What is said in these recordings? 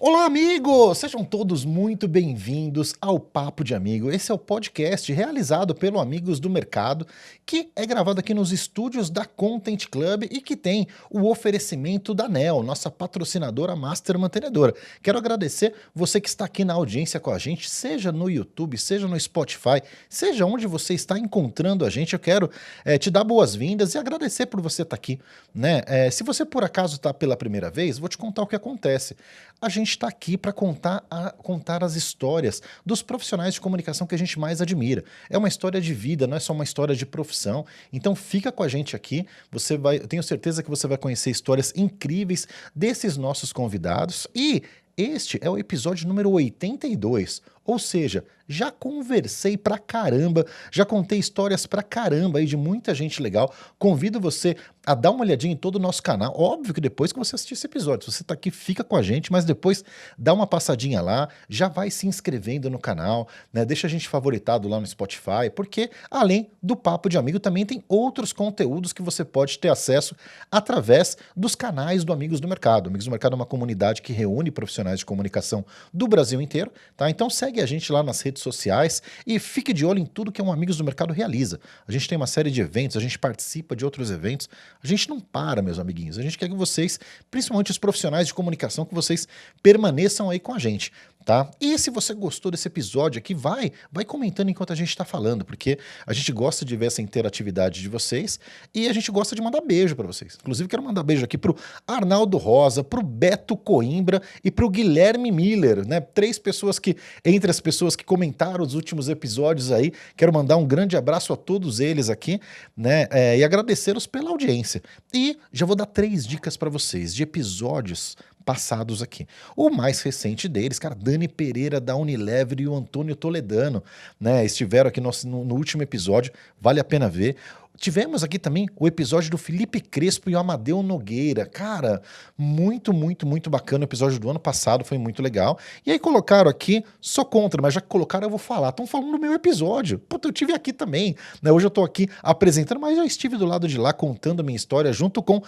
Olá, amigos! Sejam todos muito bem-vindos ao Papo de Amigo. Esse é o podcast realizado pelo Amigos do Mercado, que é gravado aqui nos estúdios da Content Club e que tem o oferecimento da NEL, nossa patrocinadora master mantenedora. Quero agradecer você que está aqui na audiência com a gente, seja no YouTube, seja no Spotify, seja onde você está encontrando a gente. Eu quero te dar boas-vindas e agradecer por você estar aqui, né? Se você por acaso está pela primeira vez, vou te contar o que acontece. A gente está aqui para contar as histórias dos profissionais de comunicação que a gente mais admira. É uma história de vida, não é só uma história de profissão. Então fica com a gente aqui, eu tenho certeza que você vai conhecer histórias incríveis desses nossos convidados. E este é o episódio número 82, ou seja, já conversei pra caramba, já contei histórias pra caramba aí de muita gente legal. Convido você a dar uma olhadinha em todo o nosso canal. Óbvio que depois que você assistir esse episódio, se você tá aqui, fica com a gente, mas depois dá uma passadinha lá, já vai se inscrevendo no canal, né? Deixa a gente favoritado lá no Spotify, porque além do Papo de Amigo, também tem outros conteúdos que você pode ter acesso através dos canais do Amigos do Mercado. Amigos do Mercado é uma comunidade que reúne profissionais de comunicação do Brasil inteiro, tá? Então segue a gente lá nas redes sociais e fique de olho em tudo que o Amigos do Mercado realiza. A gente tem uma série de eventos, a gente participa de outros eventos, a gente não para, meus amiguinhos, a gente quer que vocês, principalmente os profissionais de comunicação, que vocês permaneçam aí com a gente, tá? E se você gostou desse episódio aqui, vai comentando enquanto a gente tá falando, porque a gente gosta de ver essa interatividade de vocês e a gente gosta de mandar beijo para vocês. Inclusive, quero mandar beijo aqui pro Arnaldo Rosa, pro Beto Coimbra e pro Guilherme Miller, né? Entre as pessoas que comentaram os últimos episódios aí, quero mandar um grande abraço a todos eles aqui, né? E agradecê-los pela audiência. E já vou dar 3 dicas para vocês de episódios passados aqui. O mais recente deles, cara, Dani Pereira da Unilever e o Antônio Toledano, né? Estiveram aqui no último episódio, vale a pena ver. Tivemos aqui também o episódio do Felipe Crespo e o Amadeu Nogueira. Cara, muito bacana o episódio do ano passado, foi muito legal. E aí colocaram aqui, sou contra, mas já que colocaram eu vou falar. Estão falando do meu episódio. Puta, eu tive aqui também, né? Hoje eu tô aqui apresentando, mas já estive do lado de lá contando a minha história junto com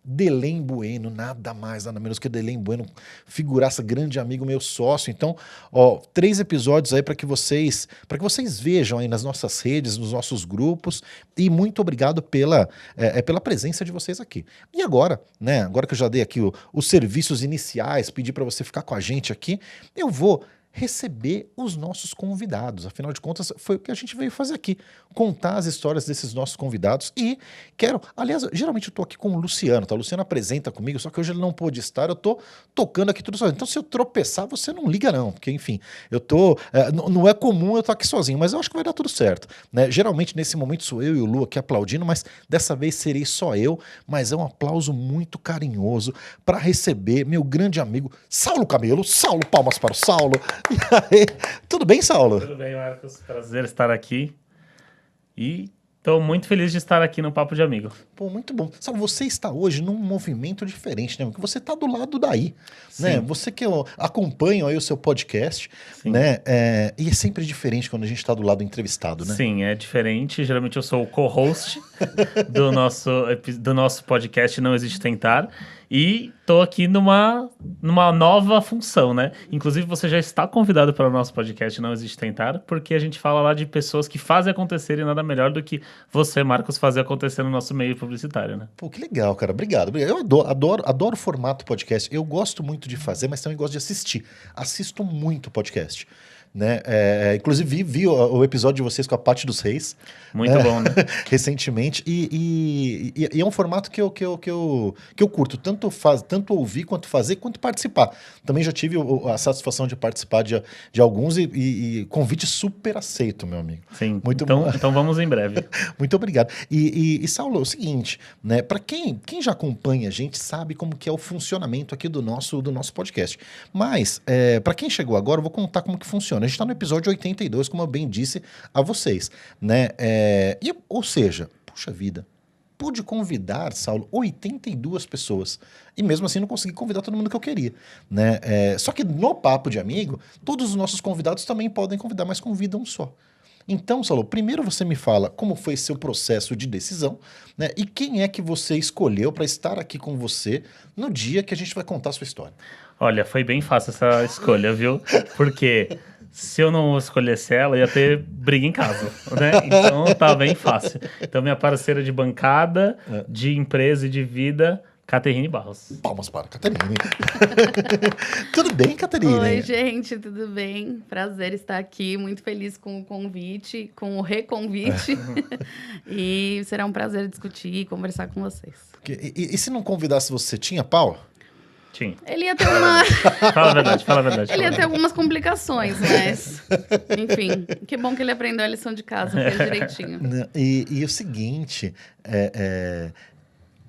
Delém Bueno, nada mais, nada menos que Delém Bueno, figuraça, grande amigo, meu sócio. Então, 3 episódios aí para que vocês vejam aí nas nossas redes, nos nossos grupos, e muito obrigado pela presença de vocês aqui. E agora, né, agora que eu já dei aqui os serviços iniciais, pedi para você ficar com a gente aqui, eu vou receber os nossos convidados. Afinal de contas, foi o que a gente veio fazer aqui, contar as histórias desses nossos convidados. E aliás, geralmente eu tô aqui com o Luciano, tá? O Luciano apresenta comigo, só que hoje ele não pôde estar, eu tô tocando aqui tudo sozinho. Então se eu tropeçar, você não liga não, porque enfim, não é comum eu estar aqui sozinho, mas eu acho que vai dar tudo certo, né? Geralmente nesse momento sou eu e o Lu aqui aplaudindo, mas dessa vez serei só eu, mas é um aplauso muito carinhoso para receber meu grande amigo Saulo Camelo. Saulo, palmas para o Saulo. E aí, tudo bem, Saulo? Tudo bem, Marcos. Prazer estar aqui. E estou muito feliz de estar aqui no Papo de Amigo. Pô, muito bom. Saulo, você está hoje num movimento diferente, né? Porque você está do lado daí, né? Você que acompanha aí o seu podcast, sim, né? E é sempre diferente quando a gente está do lado do entrevistado, né? Sim, é diferente. Geralmente eu sou o co-host do nosso podcast Não Existe Tentar. E tô aqui numa nova função, né? Inclusive, você já está convidado para o nosso podcast Não Existe Tentar, porque a gente fala lá de pessoas que fazem acontecer e nada melhor do que você, Marcos, fazer acontecer no nosso meio publicitário, né? Pô, que legal, cara. Obrigado. Eu adoro o formato podcast. Eu gosto muito de fazer, mas também gosto de assistir. Assisto muito podcast, né? Inclusive vi o episódio de vocês com a Paty dos Reis. Muito bom, né? Recentemente. E é um formato que eu curto, tanto ouvir quanto fazer, quanto participar. Também já tive a satisfação de participar de alguns e convite super aceito, meu amigo. Sim, então vamos em breve. Muito obrigado. E Saulo, é o seguinte, né? Para quem já acompanha a gente, sabe como que é o funcionamento aqui do nosso podcast. Mas, para quem chegou agora, eu vou contar como que funciona. A gente está no episódio 82, como eu bem disse a vocês, né? Ou seja, puxa vida, pude convidar, Saulo, 82 pessoas. E mesmo assim não consegui convidar todo mundo que eu queria, né? Só que no Papo de Amigo, todos os nossos convidados também podem convidar, mas convidam um só. Então, Saulo, primeiro você me fala como foi seu processo de decisão, né? E quem é que você escolheu para estar aqui com você no dia que a gente vai contar a sua história. Olha, foi bem fácil essa escolha, viu? Porque se eu não escolhesse ela, ia ter briga em casa, né? Então tá bem fácil. Então, minha parceira de bancada, de empresa e de vida, Caterine Barros. Palmas para a Caterine. Tudo bem, Caterine? Oi, gente, tudo bem? Prazer estar aqui, muito feliz com o convite, com o reconvite. E será um prazer discutir e conversar com vocês. E se não convidasse você, tinha pau? Tinha. Ele ia ter uma... Fala a verdade, fala a verdade. Ele ia ter algumas complicações, mas... Enfim, que bom que ele aprendeu a lição de casa, fez direitinho. E o seguinte,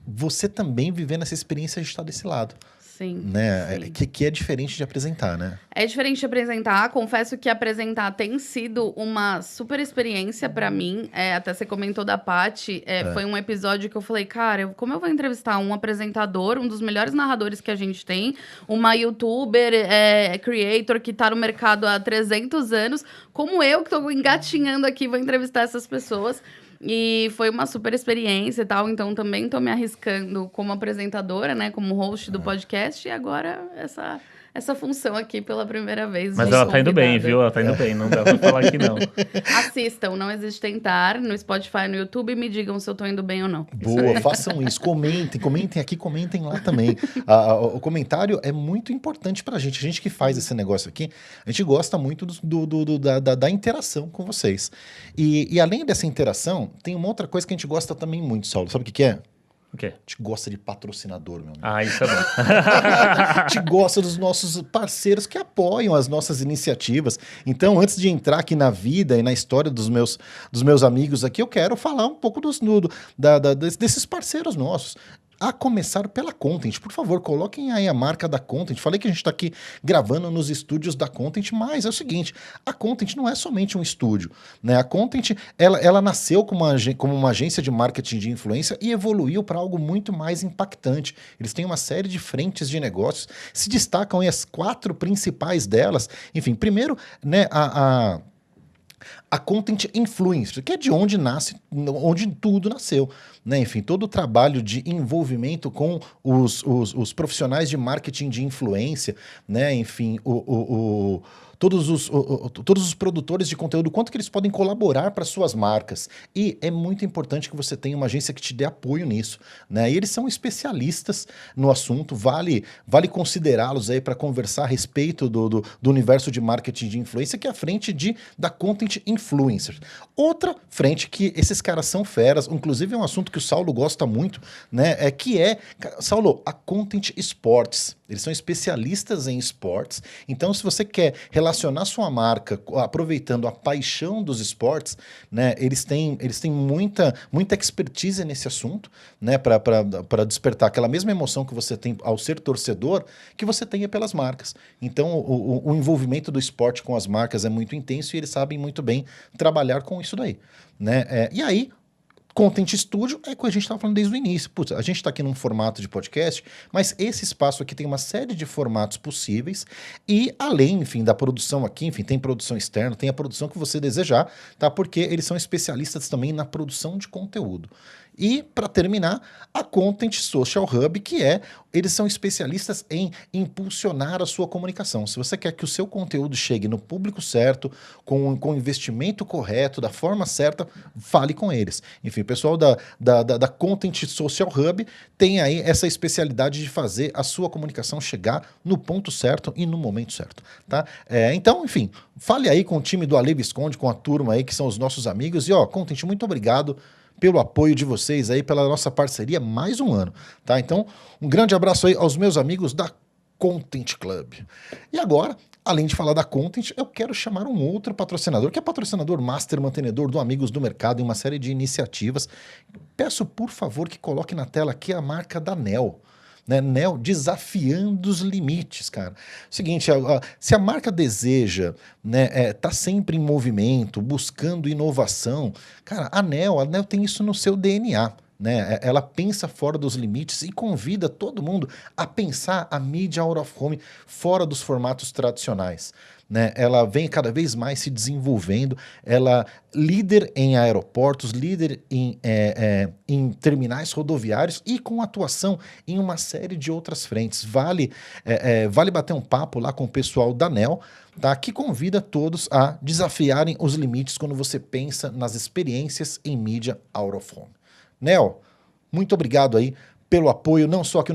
você também vivendo essa experiência de estar desse lado. Sim, Né? sim. Que é diferente de apresentar, né? É diferente de apresentar. Confesso que apresentar tem sido uma super experiência pra mim. Até você comentou da Paty. Foi um episódio que eu falei, cara, como eu vou entrevistar um apresentador, um dos melhores narradores que a gente tem, uma youtuber, creator que tá no mercado há 300 anos, como eu que tô engatinhando aqui, vou entrevistar essas pessoas. E foi uma super experiência e tal, então também tô me arriscando como apresentadora, né, como host do podcast, e agora essa função aqui pela primeira vez. Mas de ela tá indo bem, convidada. viu? Ela tá indo bem, não dá pra falar que não. Assistam, Não Existe Tentar, no Spotify, no YouTube, e me digam se eu tô indo bem ou não. Boa, façam isso, comentem aqui, comentem lá também. O comentário é muito importante pra gente. A gente que faz esse negócio aqui, a gente gosta muito da interação com vocês. E além dessa interação, tem uma outra coisa que a gente gosta também muito, Saulo. Sabe o que é? O quê? A gente gosta de patrocinador, meu amigo. Ah, isso é bom. A gente gosta dos nossos parceiros que apoiam as nossas iniciativas. Então, antes de entrar aqui na vida e na história dos meus amigos aqui, eu quero falar um pouco desses parceiros nossos. A começar pela Content. Por favor, coloquem aí a marca da Content. Falei que a gente está aqui gravando nos estúdios da Content, mas é o seguinte, a Content não é somente um estúdio, né? A Content, ela nasceu como uma agência de marketing de influência e evoluiu para algo muito mais impactante. Eles têm uma série de frentes de negócios, se destacam aí as 4 principais delas. Enfim, primeiro, né, a Content Influencer, que é de onde onde tudo nasceu, né? Enfim, todo o trabalho de envolvimento com os profissionais de marketing de influência, né? Enfim, todos os produtores de conteúdo, quanto que eles podem colaborar para suas marcas. E é muito importante que você tenha uma agência que te dê apoio nisso, né? E eles são especialistas no assunto, vale considerá-los aí para conversar a respeito do universo de marketing de influência, que é a frente da Content Influencer. Outra frente que esses caras são feras, inclusive é um assunto que o Saulo gosta muito, né? Saulo, a Content Sports. Eles são especialistas em esportes. Então, se você quer relacionar sua marca aproveitando a paixão dos esportes, né, eles têm muita expertise nesse assunto, né, para despertar aquela mesma emoção que você tem ao ser torcedor, que você tenha pelas marcas. Então, o envolvimento do esporte com as marcas é muito intenso e eles sabem muito bem trabalhar com isso daí, né? E aí, Content Studio é o que a gente estava falando desde o início. Putz, a gente está aqui num formato de podcast, mas esse espaço aqui tem uma série de formatos possíveis e além, enfim, da produção aqui, enfim, tem produção externa, tem a produção que você desejar, tá? Porque eles são especialistas também na produção de conteúdo. E, para terminar, a Content Social Hub, eles são especialistas em impulsionar a sua comunicação. Se você quer que o seu conteúdo chegue no público certo, com o investimento correto, da forma certa, fale com eles. Enfim, o pessoal da Content Social Hub tem aí essa especialidade de fazer a sua comunicação chegar no ponto certo e no momento certo, tá? Então, enfim, fale aí com o time do Ale Visconde, com a turma aí, que são os nossos amigos. E, Content, muito obrigado pelo apoio de vocês aí, pela nossa parceria, mais um ano, tá? Então, um grande abraço aí aos meus amigos da Content Club. E agora, além de falar da Content, eu quero chamar um outro patrocinador, que é patrocinador master, mantenedor do Amigos do Mercado em uma série de iniciativas. Peço, por favor, que coloque na tela aqui a marca da NEL. Né? NEL desafiando os limites, cara. Seguinte, se a marca deseja, né, tá sempre em movimento, buscando inovação, cara, a NEL tem isso no seu DNA. né? Ela pensa fora dos limites e convida todo mundo a pensar a mídia out of home fora dos formatos tradicionais, né? Ela vem cada vez mais se desenvolvendo, ela líder em aeroportos, líder em terminais rodoviários e com atuação em uma série de outras frentes. Vale bater um papo lá com o pessoal da NEL, tá? Que convida todos a desafiarem os limites quando você pensa nas experiências em mídia out of home. NEL, muito obrigado aí pelo apoio, não só aqui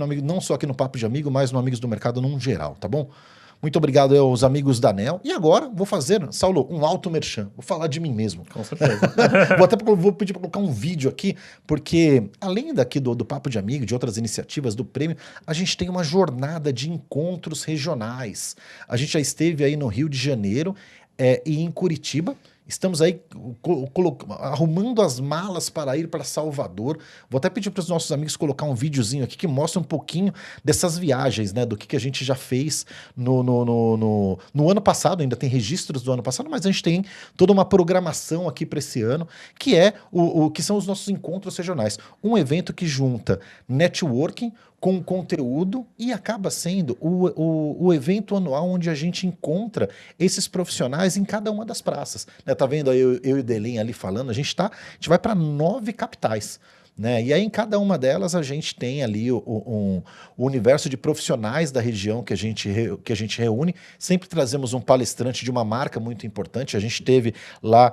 no Papo de Amigo, mas no Amigos do Mercado num geral, tá bom? Muito obrigado aos amigos da NEL. E agora vou fazer, Saulo, um auto merchan. Vou falar de mim mesmo. Com certeza. Vou pedir para colocar um vídeo aqui, porque além daqui do Papo de Amigo, de outras iniciativas do Prêmio, a gente tem uma jornada de encontros regionais. A gente já esteve aí no Rio de Janeiro e em Curitiba. Estamos aí arrumando as malas para ir para Salvador. Vou até pedir para os nossos amigos colocar um videozinho aqui que mostra um pouquinho dessas viagens, né? Do que a gente já fez no ano passado. Ainda tem registros do ano passado, mas a gente tem toda uma programação aqui para esse ano, que é que são os nossos encontros regionais. Um evento que junta networking com conteúdo e acaba sendo o evento anual onde a gente encontra esses profissionais em cada uma das praças. Né? Tá vendo aí eu e o Delin ali falando? A gente vai para 9 capitais. Né? E aí em cada uma delas a gente tem ali o universo de profissionais da região que a gente reúne. Sempre trazemos um palestrante de uma marca muito importante. A gente teve lá,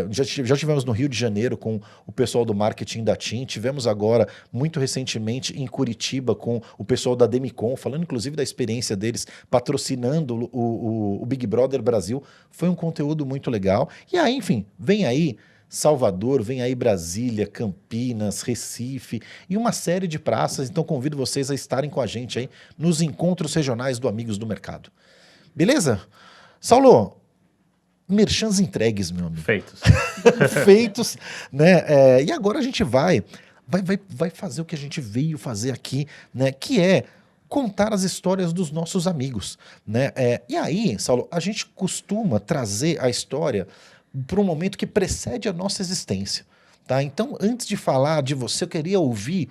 já tivemos no Rio de Janeiro com o pessoal do marketing da TIM, tivemos agora, muito recentemente, em Curitiba com o pessoal da Demicon, falando inclusive da experiência deles patrocinando o Big Brother Brasil. Foi um conteúdo muito legal. E aí, enfim, vem aí Salvador, vem aí Brasília, Campinas, Recife e uma série de praças. Então convido vocês a estarem com a gente aí nos encontros regionais do Amigos do Mercado. Beleza? Saulo, merchans entregues, meu amigo. Feitos. Feitos, né? E agora a gente vai fazer o que a gente veio fazer aqui, né? Que é contar as histórias dos nossos amigos, né? E aí, Saulo, a gente costuma trazer a história para um momento que precede a nossa existência, tá? Então, antes de falar de você, eu queria ouvir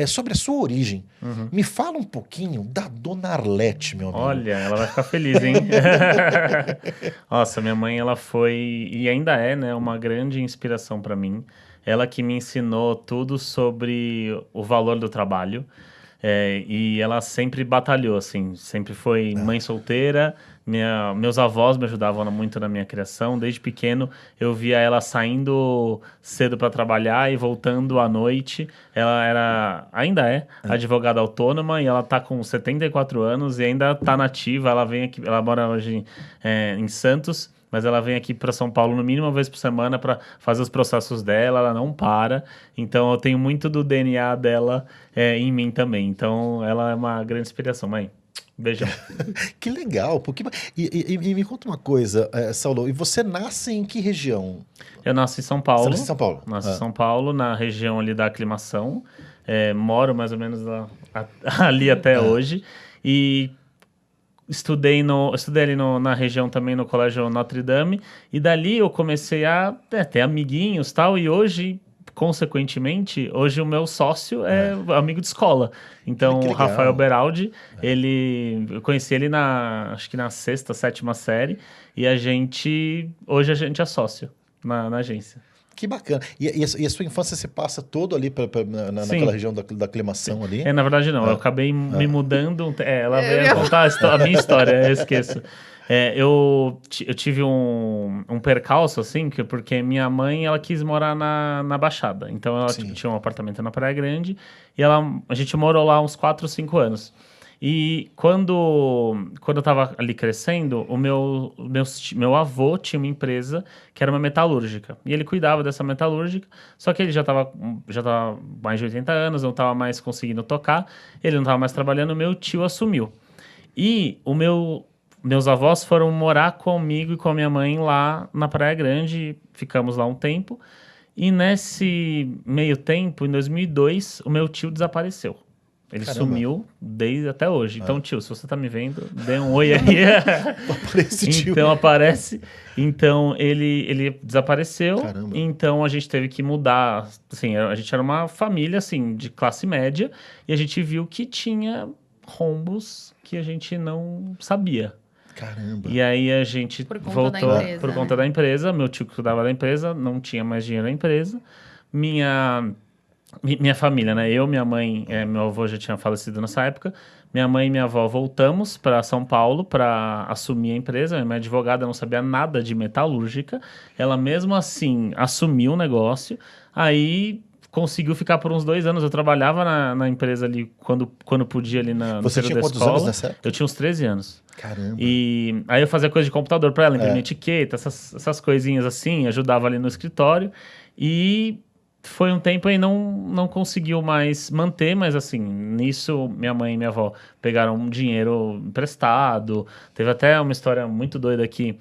sobre a sua origem. Uhum. Me fala um pouquinho da Dona Arlete, meu amigo. Olha, ela vai ficar feliz, hein? Nossa, minha mãe, ela foi, e ainda é, né, uma grande inspiração para mim. Ela que me ensinou tudo sobre o valor do trabalho. E ela sempre batalhou, assim, sempre foi mãe solteira. Meus avós me ajudavam muito na minha criação. Desde pequeno eu via ela saindo cedo para trabalhar e voltando à noite. Ela ainda é advogada autônoma e ela tá com 74 anos e ainda tá nativa. Ela vem aqui, ela mora hoje em Santos, mas ela vem aqui para São Paulo no mínimo uma vez por semana para fazer os processos dela, ela não para. Então eu tenho muito do DNA dela em mim também. Então ela é uma grande inspiração, mãe. Beijão. Que legal. E me conta uma coisa, Saulo, e você nasce em que região? Eu nasci em São Paulo. Você nasce em São Paulo? Nasci em São Paulo, na região ali da Aclimação. Moro mais ou menos ali até hoje. E estudei ali na região também, no Colégio Notre Dame. E dali eu comecei a ter amiguinhos e tal. E hoje, consequentemente, hoje o meu sócio é amigo de escola. Então, o Rafael Beraldi, eu conheci ele acho que na 6ª, 7ª série. E hoje a gente é sócio na agência. Que bacana. E a sua infância se passa todo ali naquela região da Aclimação ali? Na verdade não. Eu acabei me mudando. Ela veio contar a minha história, eu esqueço. Eu tive um percalço, assim, porque minha mãe, ela quis morar na Baixada. Então, ela tinha um apartamento na Praia Grande e a gente morou lá uns 4 ou 5 anos. E quando eu tava ali crescendo, o meu avô tinha uma empresa que era uma metalúrgica. E ele cuidava dessa metalúrgica, só que ele já tava mais de 80 anos, não tava mais conseguindo tocar, ele não tava mais trabalhando, meu tio assumiu. E meus avós foram morar comigo e com a minha mãe lá na Praia Grande, ficamos lá um tempo. E nesse meio tempo, em 2002, o meu tio desapareceu. Ele Caramba. sumiu desde até hoje. Então, tio, se você tá me vendo, dê um oi aí. Aparece tio. Então, aparece. Então, ele desapareceu. Caramba. Então, a gente teve que mudar. Assim, a gente era uma família, assim, de classe média. E a gente viu que tinha rombos que a gente não sabia. Caramba. E aí, a gente Por conta voltou da empresa, por conta né? da empresa. Meu tio que cuidava da empresa não tinha mais dinheiro na empresa. Minha família, né? Eu, minha mãe, meu avô já tinha falecido nessa época. Minha mãe e minha avó voltamos para São Paulo para assumir a empresa. Minha advogada não sabia nada de metalúrgica. Ela mesmo assim assumiu o negócio. Aí conseguiu ficar por uns 2 anos. Eu trabalhava na empresa ali quando podia ali no Você período tinha da quantos escola. anos nessa época? Eu tinha uns 13 anos. Caramba. E aí eu fazia coisa de computador para ela, imprimir etiqueta, essas coisinhas assim, ajudava ali no escritório. E foi um tempo aí não conseguiu mais manter, mas assim, nisso minha mãe e minha avó pegaram um dinheiro emprestado. Teve até uma história muito doida aqui.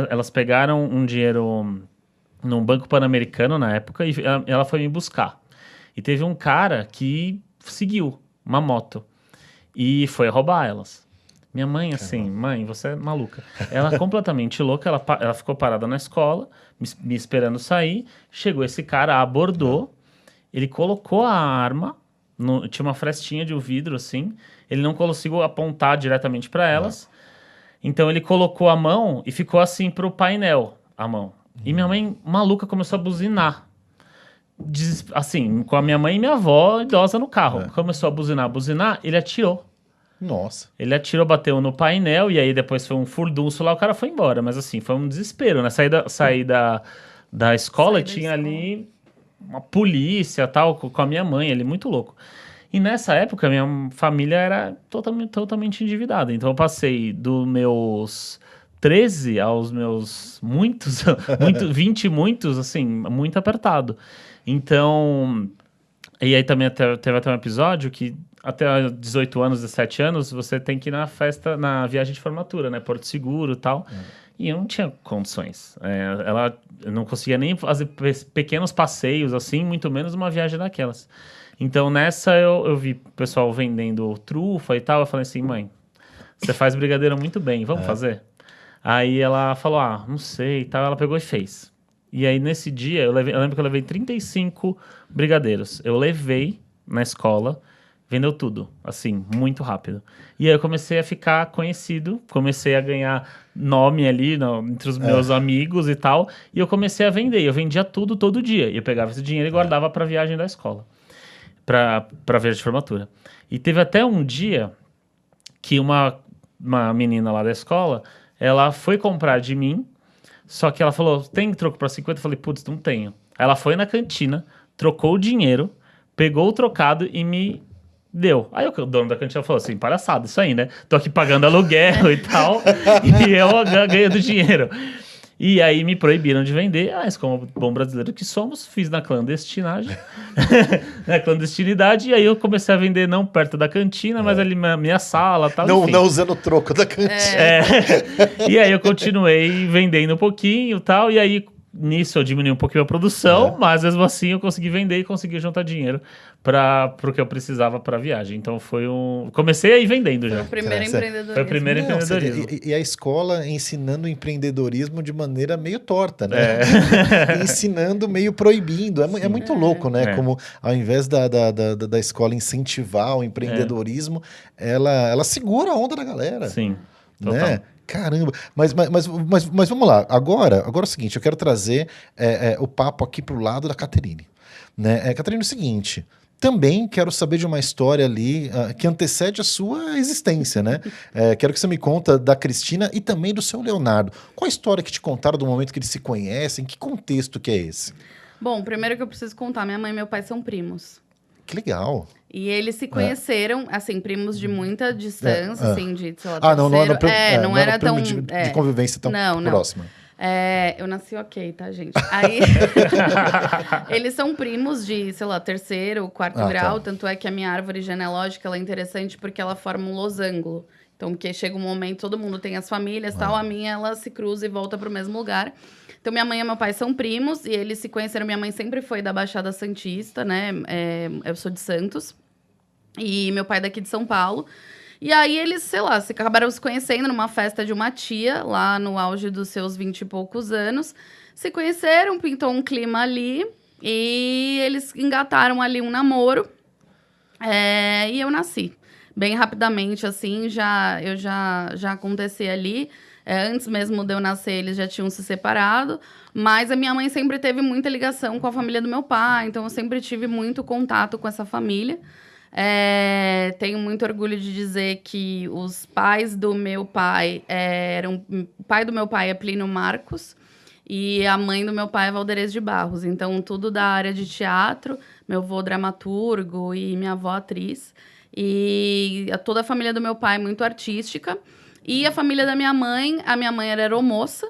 Elas pegaram um dinheiro num banco pan-americano na época e ela foi me buscar. E teve um cara que seguiu uma moto e foi roubar elas. Minha mãe, assim, mãe, você é maluca. Ela completamente louca, ela ficou parada na escola, me esperando sair. Chegou esse cara, abordou, ele colocou a arma, tinha uma frestinha de um vidro, assim, ele não conseguiu apontar diretamente para elas. Então ele colocou a mão e ficou assim pro painel, a mão. E minha mãe, maluca, começou a buzinar. Assim, com a minha mãe e minha avó idosa no carro. Começou a buzinar, ele atirou. Nossa. Ele atirou, bateu no painel, e aí depois foi um furdunço lá, o cara foi embora. Mas assim, foi um desespero, né? Saí da escola e tinha ali uma polícia, tal, com a minha mãe ali, muito louco. E nessa época, minha família era totalmente endividada. Então eu passei dos meus 13 aos meus 20 e muitos, assim, muito apertado. Então... E aí também teve até um episódio que até 18 anos, 17 anos, você tem que ir na festa, na viagem de formatura, né? Porto Seguro e tal. E eu não tinha condições. Ela não conseguia nem fazer pequenos passeios, assim, muito menos uma viagem daquelas. Então, nessa, eu vi o pessoal vendendo trufa e tal. Eu falei assim, mãe, você faz brigadeiro muito bem, vamos fazer? Aí ela falou, não sei e tal. Ela pegou e fez. E aí, nesse dia, eu lembro que eu levei 35 brigadeiros. Eu levei na escola, vendeu tudo, assim, muito rápido. E aí eu comecei a ficar conhecido, comecei a ganhar nome ali entre os meus amigos e tal. E eu comecei a vender. Eu vendia tudo todo dia. E eu pegava esse dinheiro e guardava para a viagem da escola, para viagem de formatura. E teve até um dia que uma menina lá da escola, ela foi comprar de mim. Só que ela falou, tem troco para 50? Eu falei, putz, não tenho. Aí ela foi na cantina, trocou o dinheiro, pegou o trocado e me deu. Aí o dono da cantina falou assim, palhaçada, isso aí, né? Tô aqui pagando aluguel e tal, e eu ganhando dinheiro. E aí me proibiram de vender, mas como bom brasileiro que somos, fiz na clandestinagem, na clandestinidade, e aí eu comecei a vender não perto da cantina, mas ali na minha sala e tal. Não usando o troco da cantina. E aí eu continuei vendendo um pouquinho e tal, e aí nisso eu diminui um pouquinho a produção, mas mesmo assim eu consegui vender e consegui juntar dinheiro pro que eu precisava para a viagem. Então comecei a ir vendendo já. Foi o primeiro empreendedorismo. Foi o primeiro empreendedorismo. E a escola ensinando empreendedorismo de maneira meio torta, né? Ensinando meio proibindo. É muito louco, né? Como ao invés da escola incentivar o empreendedorismo, ela segura a onda da galera. Sim, total. Né? Caramba, mas vamos lá. Agora é o seguinte, eu quero trazer o papo aqui pro lado da Caterine. Né? Caterine, é o seguinte, também quero saber de uma história ali que antecede a sua existência, né? Quero que você me conta da Cristina e também do seu Leonardo. Qual a história que te contaram do momento que eles se conhecem? Que contexto que é esse? Bom, primeiro que eu preciso contar, minha mãe e meu pai são primos. Que legal. E eles se conheceram, assim, primos de muita distância, assim, de, sei lá, não era tão... de convivência tão próxima. Eu nasci ok, tá, gente? Aí, eles são primos de, sei lá, 3º, 4º grau, tanto é que a minha árvore genealógica, ela é interessante porque ela forma um losango. Então, porque chega um momento, todo mundo tem as famílias e tal, a minha, ela se cruza e volta pro mesmo lugar. Então, minha mãe e meu pai são primos e eles se conheceram. Minha mãe sempre foi da Baixada Santista, né? Eu sou de Santos. E meu pai é daqui de São Paulo. E aí eles, sei lá, acabaram se conhecendo numa festa de uma tia, lá no auge dos seus 20 e poucos anos. Se conheceram, pintou um clima ali. E eles engataram ali um namoro. E eu nasci. Bem rapidamente, assim, eu já aconteci ali. Antes mesmo de eu nascer, eles já tinham se separado. Mas a minha mãe sempre teve muita ligação com a família do meu pai. Então, eu sempre tive muito contato com essa família. Tenho muito orgulho de dizer que os pais do meu pai o pai do meu pai é Plínio Marcos e a mãe do meu pai é Valderez de Barros. Então, tudo da área de teatro. Meu avô dramaturgo e minha avó atriz. E toda a família do meu pai muito artística. E a família da minha mãe, a minha mãe era aeromoça.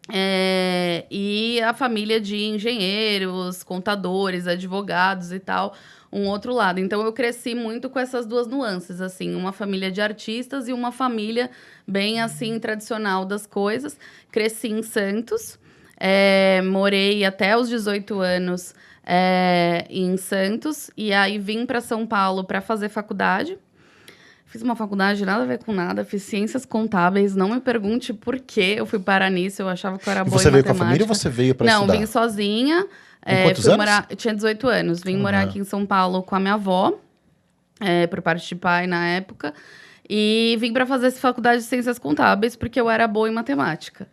E a família de engenheiros, contadores, advogados e tal, um outro lado. Então, eu cresci muito com essas duas nuances, assim, uma família de artistas e uma família bem, assim, tradicional das coisas. Cresci em Santos, morei até os 18 anos em Santos, e aí vim para São Paulo para fazer faculdade. Fiz uma faculdade nada a ver com nada, fiz ciências contábeis, não me pergunte por que eu fui parar nisso, eu achava que eu era boa em matemática. E você veio com a família ou você veio para estudar? Não, vim sozinha. Com quantos anos? Eu tinha 18 anos, vim morar aqui em São Paulo com a minha avó, por parte de pai na época, e vim para fazer essa faculdade de ciências contábeis porque eu era boa em matemática.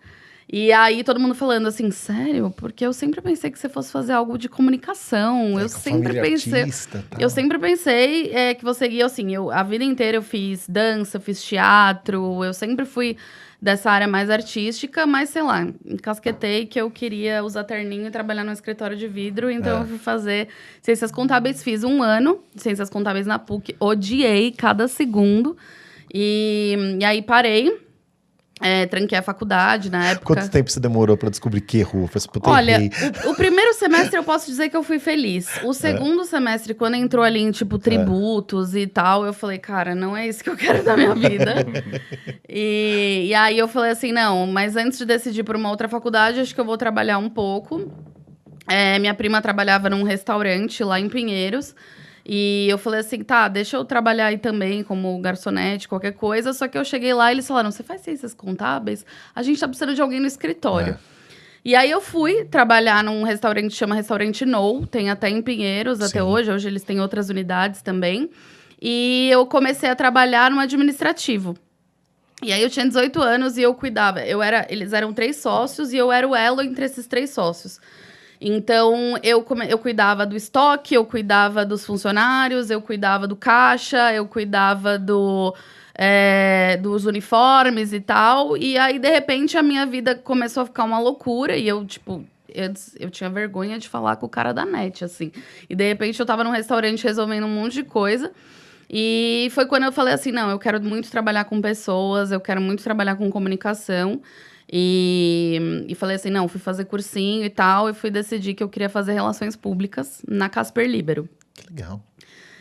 E aí, todo mundo falando assim, sério? Porque eu sempre pensei que você fosse fazer algo de comunicação. Eu sempre pensei. Artista, tá. Eu sempre pensei que você ia, assim, a vida inteira eu fiz dança, fiz teatro, eu sempre fui dessa área mais artística, mas sei lá, encasquetei que eu queria usar terninho e trabalhar no escritório de vidro, então eu fui fazer ciências contábeis, fiz 1 ano, ciências contábeis na PUC, odiei cada segundo, e aí parei. Tranquei a faculdade na época. Quanto tempo você demorou pra descobrir que errou? Olha, o primeiro semestre eu posso dizer que eu fui feliz. O segundo semestre, quando entrou ali em, tipo, tributos e tal, eu falei, cara, não é isso que eu quero da minha vida. E aí eu falei assim, não, mas antes de decidir por uma outra faculdade, acho que eu vou trabalhar um pouco. Minha prima trabalhava num restaurante lá em Pinheiros. E eu falei assim, tá, deixa eu trabalhar aí também como garçonete, qualquer coisa. Só que eu cheguei lá e eles falaram, você faz ciências contábeis? A gente tá precisando de alguém no escritório. E aí eu fui trabalhar num restaurante que chama Restaurante No, tem até em Pinheiros até hoje. Hoje eles têm outras unidades também. E eu comecei a trabalhar no administrativo. E aí eu tinha 18 anos e eu cuidava. Eles eram 3 sócios e eu era o elo entre esses 3 sócios. Então, eu cuidava do estoque, eu cuidava dos funcionários, eu cuidava do caixa, eu cuidava dos uniformes e tal. E aí, de repente, a minha vida começou a ficar uma loucura. E eu, tipo, eu tinha vergonha de falar com o cara da net, assim. E, de repente, eu tava num restaurante resolvendo um monte de coisa. E foi quando eu falei assim, não, eu quero muito trabalhar com pessoas, eu quero muito trabalhar com comunicação. E falei assim, não, fui fazer cursinho e tal, e fui decidir que eu queria fazer relações públicas na Casper Libero. Que legal.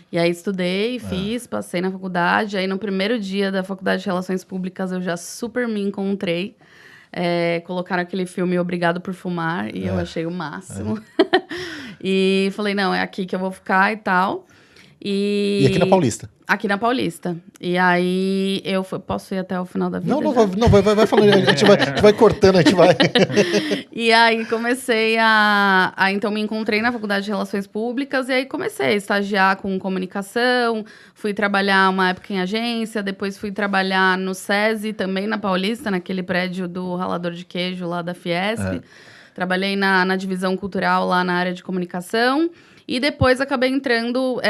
E aí estudei, fiz, passei na faculdade. Aí no primeiro dia da faculdade de relações públicas eu já super me encontrei. Colocaram aquele filme Obrigado por Fumar, e eu achei o máximo. E falei, não, é aqui que eu vou ficar e tal. E aqui na Paulista? Aqui na Paulista. E aí, posso ir até o final da vida? Não, vai falando. A gente vai cortando, a gente vai. E aí, comecei então, me encontrei na Faculdade de Relações Públicas. E aí, comecei a estagiar com comunicação. Fui trabalhar uma época em agência. Depois, fui trabalhar no SESI, também na Paulista, naquele prédio do ralador de queijo lá da Fiesp. Trabalhei na divisão cultural lá na área de comunicação. E depois acabei entrando,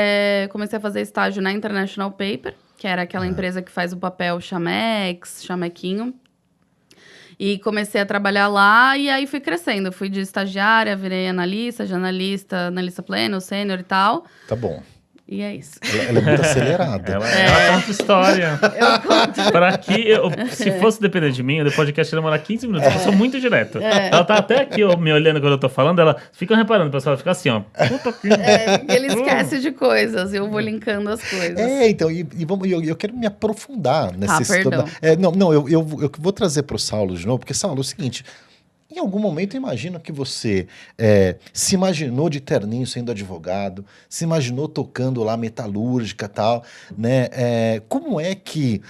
comecei a fazer estágio na International Paper, que era aquela empresa que faz o papel Chamex, Chamequinho. E comecei a trabalhar lá e aí fui crescendo. Fui de estagiária, virei analista, de analista pleno, sênior e tal. Tá bom. E é isso. Ela é muito acelerada. Ela conta história. Eu conto. Para que se fosse depender de mim, o podcast ia demorar 15 minutos. Eu sou muito direto. Ela tá até aqui me olhando quando eu tô falando. Ela fica reparando, pessoal. Ela fica assim, ó. Puta que... Ele esquece de coisas. Eu vou linkando as coisas. Então, eu quero me aprofundar nessa história. Perdão. Não, eu vou trazer pro Saulo de novo, porque, Saulo, é o seguinte... Em algum momento, eu imagino que você se imaginou de terninho sendo advogado, se imaginou tocando lá metalúrgica e tal, né? Como é que,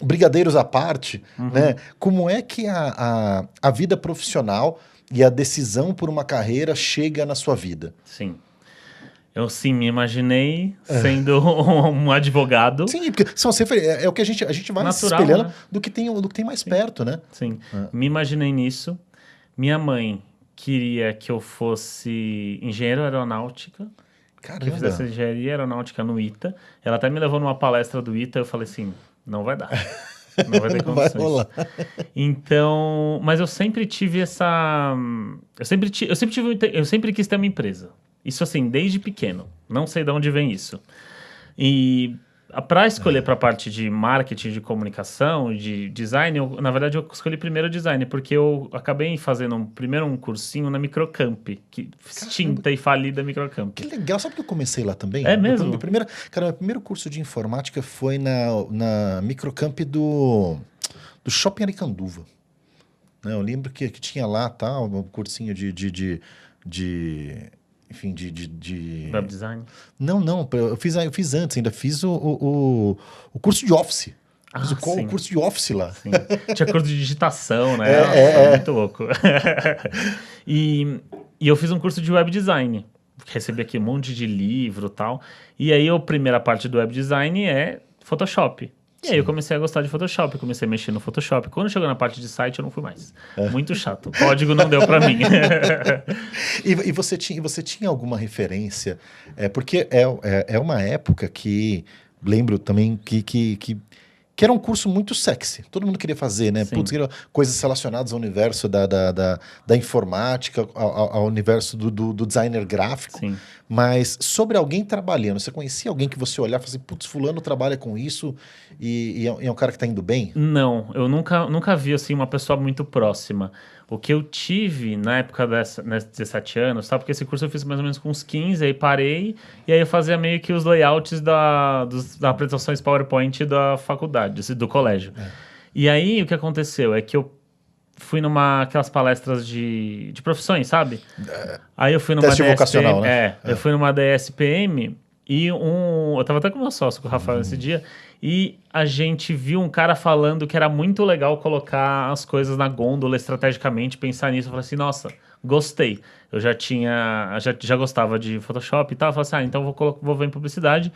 brigadeiros à parte, né? Como é que a vida profissional e a decisão por uma carreira chega na sua vida? Sim. Eu sim me imaginei sendo um advogado. Sim, porque são sempre, é o que a gente vai se Natural, espelhando, né? do que tem mais perto, né? Sim, me imaginei nisso. Minha mãe queria que eu fosse engenheiro aeronáutica, que eu fizesse Caramba. engenharia aeronáutica no ITA. Ela até me levou numa palestra do ITA, eu falei assim, não vai dar. Não vai ter Não vai condições. rolar. Então, mas eu sempre tive essa... Eu sempre quis ter uma empresa. Isso assim, desde pequeno. Não sei de onde vem isso. E para escolher para a parte de marketing, de comunicação, de design, na verdade eu escolhi primeiro design, porque eu acabei fazendo primeiro um cursinho na Microcamp, que extinta e falida Microcamp. Que legal, sabe que eu comecei lá também? É mesmo? Meu primeiro curso de informática foi na Microcamp do Shopping Aricanduva. Né, eu lembro que tinha lá, tá, um cursinho enfim, Web design. Não, eu fiz antes, ainda fiz o curso de Office. Fiz Sim. o curso de Office lá. Sim. Tinha curso de digitação, né? Nossa, muito louco. E eu fiz um curso de web design. Recebi aqui um monte de livro e tal. E aí a primeira parte do web design é Photoshop. E aí eu comecei a gostar de Photoshop, comecei a mexer no Photoshop. Quando chegou na parte de site, eu não fui mais. Muito chato. O código não deu pra mim. E você tinha alguma referência? Porque é uma época que, lembro também, que era um curso muito sexy. Todo mundo queria fazer, né? Sim. Putz, coisas relacionadas ao universo da informática, ao universo do designer gráfico. Sim. Mas sobre alguém trabalhando, você conhecia alguém que você olhava e falava assim, putz, fulano trabalha com isso e é um cara que está indo bem? Não, eu nunca vi assim, uma pessoa muito próxima. O que eu tive na época nesses 17 anos, tá? Porque esse curso eu fiz mais ou menos com uns 15, aí parei, e aí eu fazia meio que os layouts das apresentações PowerPoint da faculdade, do colégio. E aí o que aconteceu é que eu fui aquelas palestras de profissões, sabe? Aí eu fui numa Teste vocacional, né? eu fui numa DSPM e eu tava até com o meu sócio, com o Rafael, nesse dia, e a gente viu um cara falando que era muito legal colocar as coisas na gôndola estrategicamente, pensar nisso. Eu falei assim, nossa, gostei. Eu já gostava de Photoshop e tal. Eu falei assim, então vou ver em publicidade,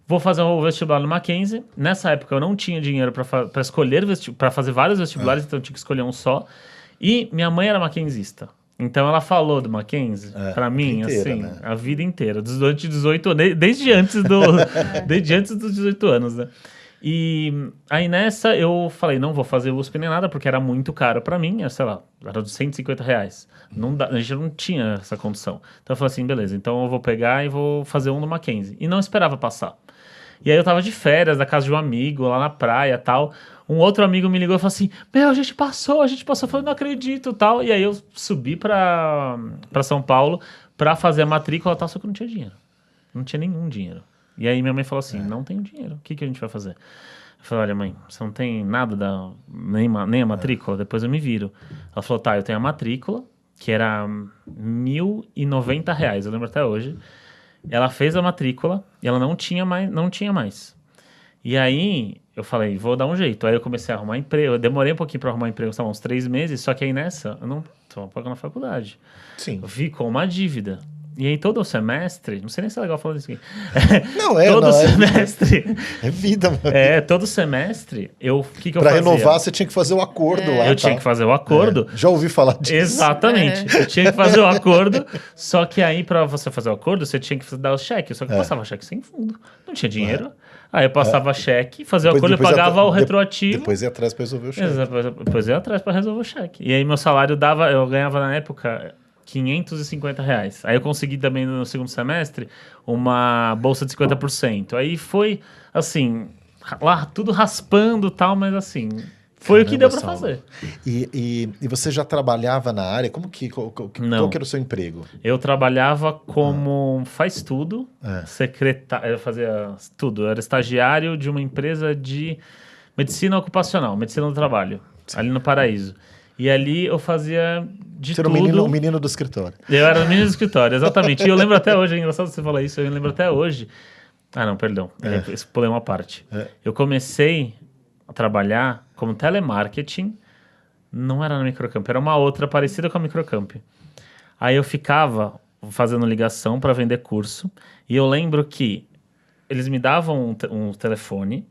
vou fazer o vestibular no Mackenzie. Nessa época eu não tinha dinheiro para escolher, para fazer vários vestibulares, então eu tinha que escolher um só. E minha mãe era mackenzista. Então ela falou do Mackenzie pra mim, inteira, assim, né? a vida inteira, durante 18 anos, desde antes dos 18 anos, né? E aí nessa eu falei, não vou fazer USP nem nada, porque era muito caro pra mim, sei lá, era de R$150. A gente não tinha essa condição. Então eu falei assim, beleza, então eu vou pegar e vou fazer um no Mackenzie. E não esperava passar. E aí eu tava de férias na casa de um amigo, lá na praia e tal. Um outro amigo me ligou e falou assim, a gente passou. Eu falei, não acredito tal. E aí eu subi pra São Paulo pra fazer a matrícula e tal, só que eu não tinha dinheiro. Não tinha nenhum dinheiro. E aí minha mãe falou assim, não tenho dinheiro, o que a gente vai fazer? Eu falei, olha mãe, você não tem nada, nem a matrícula? Depois eu me viro. Ela falou, tá, eu tenho a matrícula, que era R$1.090, eu lembro até hoje. Ela fez a matrícula e ela não tinha mais. E aí eu falei, vou dar um jeito. Aí eu comecei a arrumar emprego. Eu demorei um pouquinho para arrumar emprego, estavam uns 3 meses. Só que aí nessa, eu não estava pagando a faculdade. Sim. Ficou uma dívida. E aí todo semestre, não sei nem se é legal falar isso aqui. Semestre. É vida, mano. Todo semestre, o que eu pra fazia? renovar, você tinha que fazer o acordo lá. Eu tinha que fazer o acordo. Já ouvi falar disso. Exatamente. Eu tinha que fazer o acordo. Só que aí, pra você fazer o acordo, você tinha que dar o cheque. Só que eu passava cheque sem fundo. Não tinha dinheiro. Aí eu passava cheque, fazia o acordo e pagava o retroativo. Depois ia atrás pra resolver o cheque. Depois ia atrás pra resolver o cheque. E aí meu salário eu ganhava na época R$550. Aí eu consegui também no segundo semestre uma bolsa de 50%. Aí foi assim, lá tudo raspando e tal, mas assim, foi o que deu pra fazer. E você já trabalhava na área? Qual que era o seu emprego? Eu trabalhava como faz tudo, secretário, eu fazia tudo. Eu era estagiário de uma empresa de medicina ocupacional, medicina do trabalho, ali no Paraíso. E ali eu fazia de Você era tudo. o menino do escritório. Eu era o menino do escritório, exatamente. E eu lembro até hoje, é engraçado você falar isso, eu lembro até hoje. Ah, não, perdão. Isso pulei uma parte. Eu comecei a trabalhar como telemarketing, não era na Microcamp, era uma outra parecida com a Microcamp. Aí eu ficava fazendo ligação para vender curso, e eu lembro que eles me davam um telefone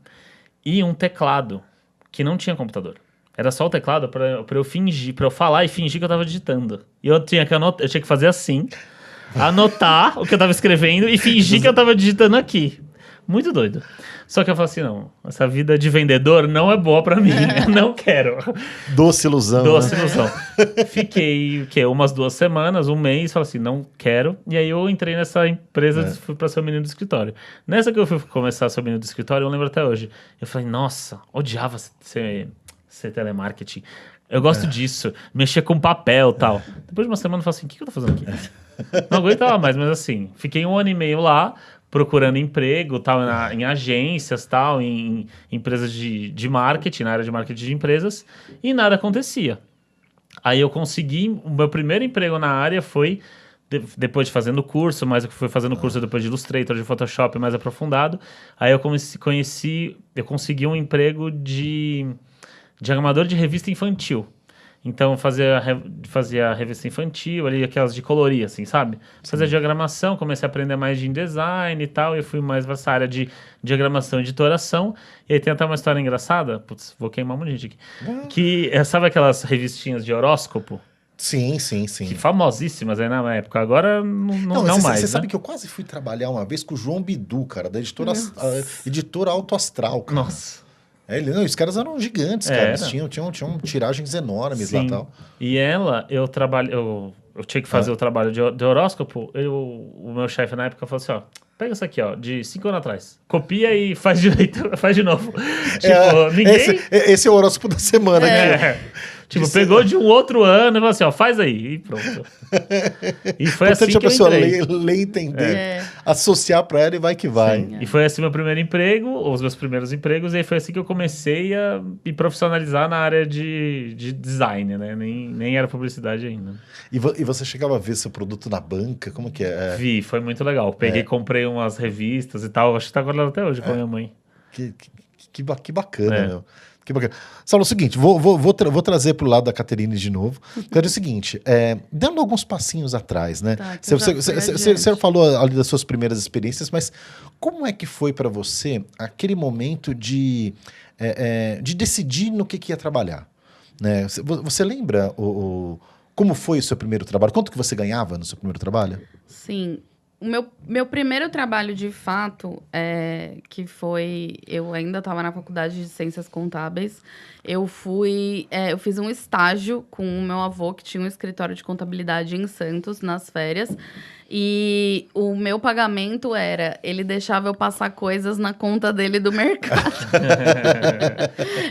e um teclado, que não tinha computador. Era só o teclado para eu fingir, para eu falar e fingir que eu tava digitando. E eu tinha que fazer assim, anotar o que eu tava escrevendo e fingir que eu tava digitando aqui. Muito doido. Só que eu falei assim, não, essa vida de vendedor não é boa pra mim, eu não quero. Doce ilusão. Doce né? ilusão. Fiquei, umas 2 semanas, um mês, falei assim, não quero. E aí eu entrei nessa empresa, fui pra ser o menino do escritório. Nessa que eu fui começar a ser o menino do escritório, eu lembro até hoje. Eu falei, nossa, odiava ser telemarketing. Eu gosto disso, mexer com papel e tal. Depois de uma semana eu falei assim, o que eu tô fazendo aqui? Não aguentava mais, mas assim, fiquei 1 ano e meio lá, procurando emprego, tal, em agências, tal, em empresas de marketing, na área de marketing de empresas, e nada acontecia. Aí eu consegui, o meu primeiro emprego na área foi, depois de fazendo curso, mas eu fui fazendo curso depois de Illustrator, de Photoshop mais aprofundado, aí eu consegui um emprego de diagramador de revista infantil. Então, fazia revista infantil, ali aquelas de colorir, assim, sabe? Fazia diagramação, comecei a aprender mais de InDesign e tal, e eu fui mais nessa área de diagramação e editoração. E aí tem até uma história engraçada, putz, vou queimar um monte de gente aqui, que, sabe aquelas revistinhas de horóscopo? Sim. Que famosíssimas aí na época, agora não mais, Você né? sabe que eu quase fui trabalhar uma vez com o João Bidu, cara, da editora Alto Astral, cara. Nossa. Os caras eram gigantes, cara. Eles tinham tiragens enormes lá e tal. E eu tinha que fazer o trabalho de horóscopo. O meu chefe na época falou assim, ó, pega isso aqui, ó, de 5 anos atrás. Copia e faz direito, faz de novo. Tipo, ninguém... Esse é o horóscopo da semana aqui. Tipo, pegou de um outro ano e falou assim, ó, faz aí. E pronto. E foi assim que a pessoa eu entrei. ler, entender, associar pra ela e vai que vai. Sim. E foi assim meu primeiro emprego, ou os meus primeiros empregos, e aí foi assim que eu comecei a me profissionalizar na área de design, né? Nem era publicidade ainda. E você chegava a ver seu produto na banca? Como que é? Vi, foi muito legal. Peguei, comprei umas revistas e tal. Acho que tá guardado até hoje com a minha mãe. Que bacana, meu. Que bacana. Saulo, é o seguinte, vou trazer pro lado da Caterine de novo. Quero o seguinte, dando alguns passinhos atrás, né? Tá, você falou ali das suas primeiras experiências, mas como é que foi para você aquele momento de decidir no que ia trabalhar? Né? Você lembra como foi o seu primeiro trabalho? Quanto que você ganhava no seu primeiro trabalho? Sim. O meu primeiro trabalho, de fato, que foi... Eu ainda estava na faculdade de Ciências Contábeis. Eu fiz um estágio com o meu avô, que tinha um escritório de contabilidade em Santos, nas férias. E o meu pagamento ele deixava eu passar coisas na conta dele do mercado.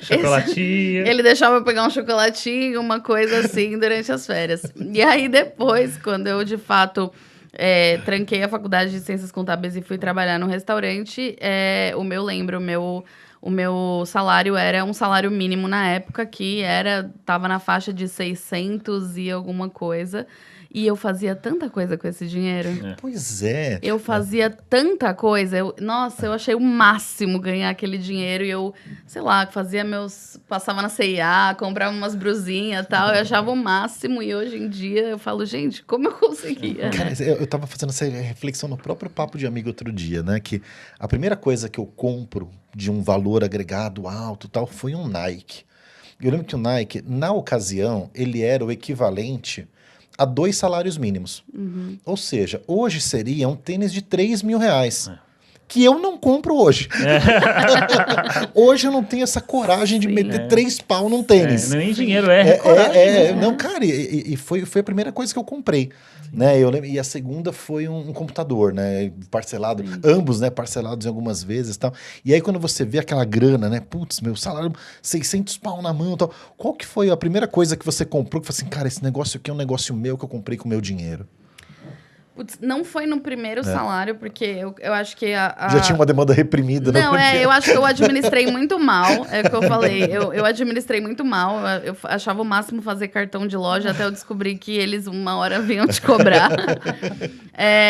Chocolatinho. Ele deixava eu pegar um chocolatinho, uma coisa assim, durante as férias. E aí, depois, quando eu, de fato... tranquei a faculdade de Ciências Contábeis e fui trabalhar no restaurante. O meu salário era um salário mínimo na época, que tava na faixa de 600 e alguma coisa. E eu fazia tanta coisa com esse dinheiro. Pois é. Eu fazia tanta coisa. Eu achei o máximo ganhar aquele dinheiro. E eu, sei lá, passava na C&A, comprava umas brusinhas e tal. Eu achava o máximo. E hoje em dia eu falo, gente, como eu conseguia? Cara, eu tava fazendo essa reflexão no próprio Papo de Amigo outro dia, né? Que a primeira coisa que eu compro de um valor agregado alto e tal foi um Nike. Eu lembro que o Nike, na ocasião, ele era o equivalente a 2 salários mínimos. Uhum. Ou seja, hoje seria um tênis de R$3.000. Que eu não compro hoje. Hoje eu não tenho essa coragem de meter 3 pau num tênis. Nem dinheiro coragem. Não, cara, e foi a primeira coisa que eu comprei. Né? Eu lembro, e a segunda foi um computador, né? Parcelado, ambos, né? Parcelados em algumas vezes e tal. E aí quando você vê aquela grana, né? Putz, meu salário, 600 pau na mão e tal. Qual que foi a primeira coisa que você comprou que falou assim, cara, esse negócio aqui é um negócio meu que eu comprei com o meu dinheiro? Putz, não foi no primeiro salário, porque eu acho que Já tinha uma demanda reprimida. Não, eu acho que eu administrei muito mal. É o que eu falei. Eu administrei muito mal. Eu achava o máximo fazer cartão de loja até eu descobrir que eles uma hora vinham te cobrar.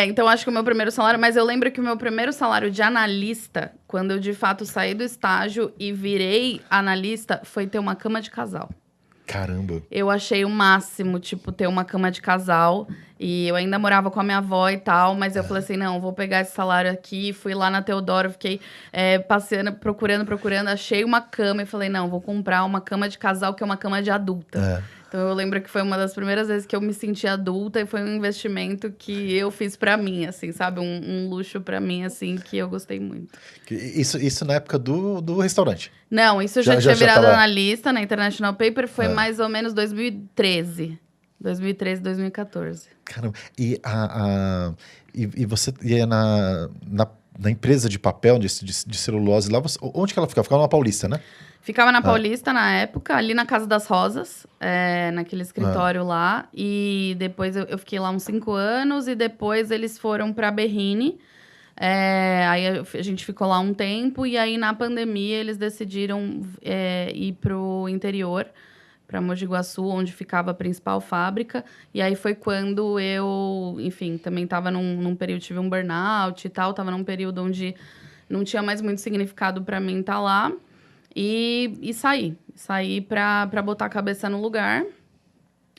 Então, acho que o meu primeiro salário... Mas eu lembro que o meu primeiro salário de analista, quando eu de fato saí do estágio e virei analista, foi ter uma cama de casal. Caramba. Eu achei o máximo, tipo, ter uma cama de casal. E eu ainda morava com a minha avó e tal, mas eu falei assim, não, vou pegar esse salário aqui. Fui lá na Teodoro, fiquei passeando, procurando. Achei uma cama e falei, não, vou comprar uma cama de casal, que é uma cama de adulta. Então, eu lembro que foi uma das primeiras vezes que eu me senti adulta e foi um investimento que eu fiz pra mim, assim, sabe? Um luxo pra mim, assim, que eu gostei muito. Isso na época do restaurante? Não, isso eu já tinha virado tava... analista na International Paper, foi mais ou menos 2013. 2013, 2014. Caramba, e você ia na empresa de papel, de celulose lá, onde que ela ficava? Ficava na Paulista, né? Ficava na Paulista na época, ali na Casa das Rosas, naquele escritório lá. E depois eu fiquei lá uns 5 anos e depois eles foram para Berrini. Aí a gente ficou lá um tempo e aí na pandemia eles decidiram ir pro interior, para Mogi Guaçu, onde ficava a principal fábrica. E aí foi quando eu, enfim, também estava num período, tive um burnout e tal, estava num período onde não tinha mais muito significado para mim estar lá. E saí para botar a cabeça no lugar.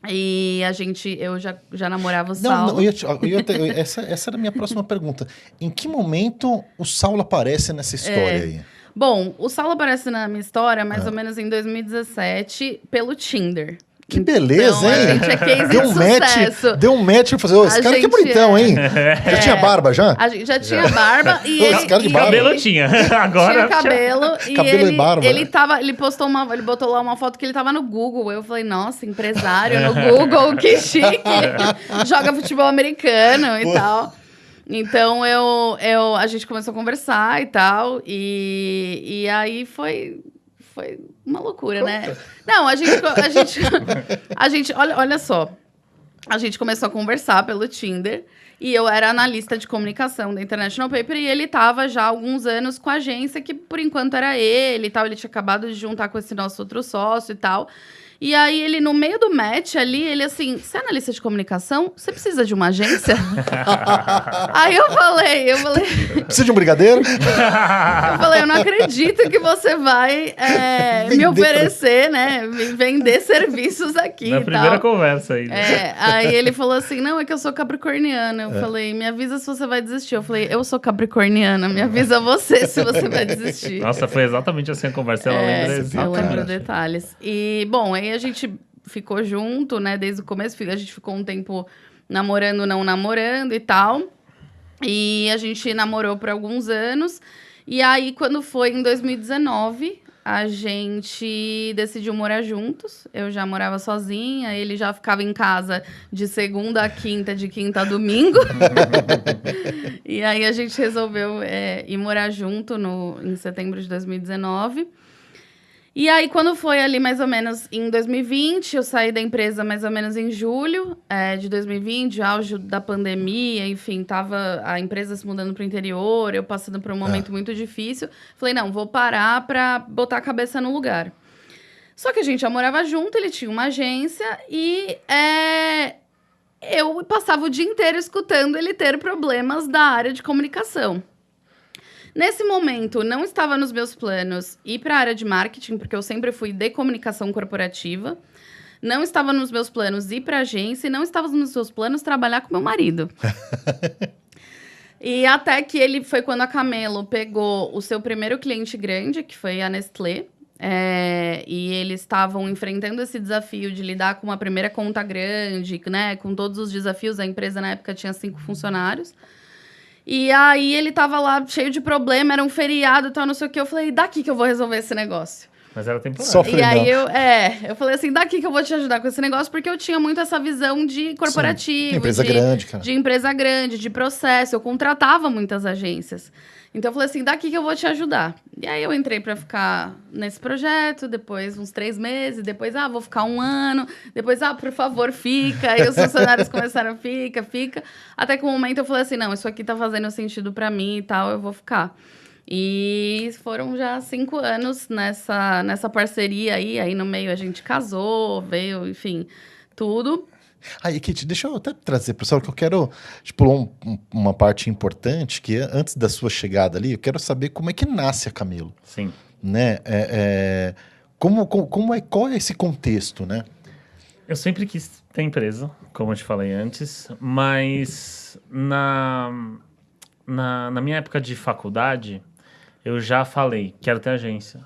E eu já namorava o Saulo. Essa era a minha próxima pergunta. Em que momento o Saulo aparece nessa história aí? Bom, o Saulo aparece na minha história mais ou menos em 2017 pelo Tinder. Que beleza, então, hein? A gente é case de sucesso. Deu um match pra fazer. Esse cara que é bonitão, hein? Já tinha barba, já? A gente já tinha barba. E esse cara de barba. Cabelo tinha. Agora tinha cabelo. E cabelo e barba. Ele botou lá uma foto que ele tava no Google. Eu falei, nossa, empresário no Google, que chique. Joga futebol americano e tal. Então, a gente começou a conversar e tal. E aí foi uma loucura, né? Não, a gente olha só. A gente começou a conversar pelo Tinder e eu era analista de comunicação da International Paper e ele tava já há alguns anos com a agência, que por enquanto era ele e tal. Ele tinha acabado de juntar com esse nosso outro sócio e tal. E aí, ele, no meio do match ali, ele assim, você é analista de comunicação? Você precisa de uma agência? Aí eu falei... Precisa de um brigadeiro? Eu falei, eu não acredito que você vai me oferecer, né? Vender serviços aqui na primeira conversa aí. Aí ele falou assim, não, é que eu sou capricorniana. Eu falei, me avisa se você vai desistir. Eu falei, eu sou capricorniana, me avisa você se você vai desistir. Nossa, foi exatamente assim a conversa, ela lembra exatamente. Eu lembro detalhes. E, bom, aí a gente ficou junto, né, desde o começo. A gente ficou um tempo namorando, não namorando e tal. E a gente namorou por alguns anos. E aí, quando foi em 2019, a gente decidiu morar juntos. Eu já morava sozinha, ele já ficava em casa de segunda a quinta, de quinta a domingo. E aí, a gente resolveu ir morar junto em setembro de 2019. E aí, quando foi ali mais ou menos em 2020, eu saí da empresa mais ou menos em julho de 2020, auge da pandemia, enfim, tava a empresa se mudando para o interior, eu passando por um momento muito difícil. Falei, não, vou parar para botar a cabeça no lugar. Só que a gente já morava junto, ele tinha uma agência e eu passava o dia inteiro escutando ele ter problemas da área de comunicação. Nesse momento, não estava nos meus planos ir para a área de marketing, porque eu sempre fui de comunicação corporativa. Não estava nos meus planos ir para a agência e não estava nos meus planos trabalhar com meu marido. E até que foi quando a Camelo pegou o seu primeiro cliente grande, que foi a Nestlé. E eles estavam enfrentando esse desafio de lidar com uma primeira conta grande, né? Com todos os desafios. A empresa, na época, tinha 5 funcionários. E aí, ele tava lá cheio de problema, era um feriado e tal, não sei o quê. Eu falei, daqui que eu vou resolver esse negócio. Mas era temporário. Sofre e aí, não. eu falei assim, daqui que eu vou te ajudar com esse negócio, porque eu tinha muito essa visão de corporativo. Empresa grande, cara. De empresa grande, de processo. Eu contratava muitas agências. Então eu falei assim, daqui que eu vou te ajudar. E aí eu entrei pra ficar nesse projeto, depois uns 3 meses, depois, vou ficar 1 ano, depois, por favor, fica. Aí os funcionários começaram, fica. Até que um momento eu falei assim, não, isso aqui tá fazendo sentido pra mim e tal, eu vou ficar. E foram já 5 anos nessa parceria aí no meio a gente casou, veio, enfim, tudo. Aí, Kit, deixa eu até trazer, pessoal, que eu quero, tipo, uma parte importante, que antes da sua chegada ali, eu quero saber como é que nasce a Camelo. Sim. Né? Qual é esse contexto, né? Eu sempre quis ter empresa, como eu te falei antes, mas na minha época de faculdade, eu já falei, quero ter agência.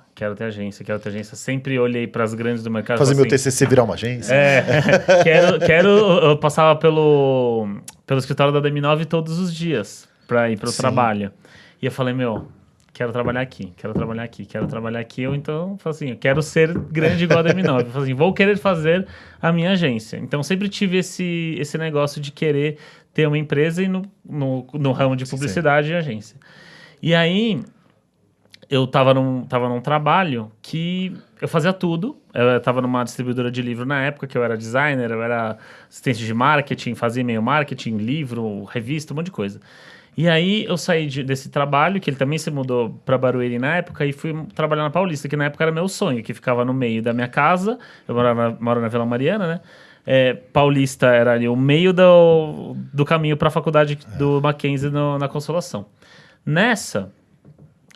Sempre olhei para as grandes do mercado. Fazer meu assim, TCC virar uma agência? Eu passava pelo escritório da DM9 todos os dias para ir para o trabalho. E eu falei, quero trabalhar aqui. Ou então, falei assim, eu quero ser grande igual a DM9. Eu falei assim, vou querer fazer a minha agência. Então, sempre tive esse negócio de querer ter uma empresa e no ramo de publicidade e agência. E aí, eu tava num trabalho que eu fazia tudo. Eu tava numa distribuidora de livro na época, que eu era designer, eu era assistente de marketing, fazia e-mail marketing, livro, revista, um monte de coisa. E aí eu saí desse trabalho, que ele também se mudou para Barueri na época, e fui trabalhar na Paulista, que na época era meu sonho, que ficava no meio da minha casa. Eu moro na Vila Mariana, né? Paulista era ali o meio do caminho para a faculdade do Mackenzie na Consolação.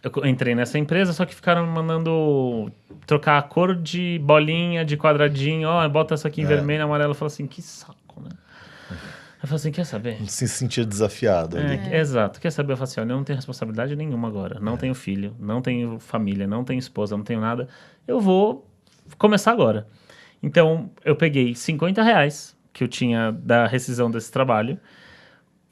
Eu entrei nessa empresa, só que ficaram me mandando trocar a cor de bolinha, de quadradinho. Bota essa aqui em vermelho, amarelo. Eu falei assim, que saco, né? Eu falei assim, quer saber? Se sentir desafiado. Exato. Quer saber? Eu falei assim, olha, eu não tenho responsabilidade nenhuma agora. Não tenho filho, não tenho família, não tenho esposa, não tenho nada. Eu vou começar agora. Então, eu peguei R$50 que eu tinha da rescisão desse trabalho,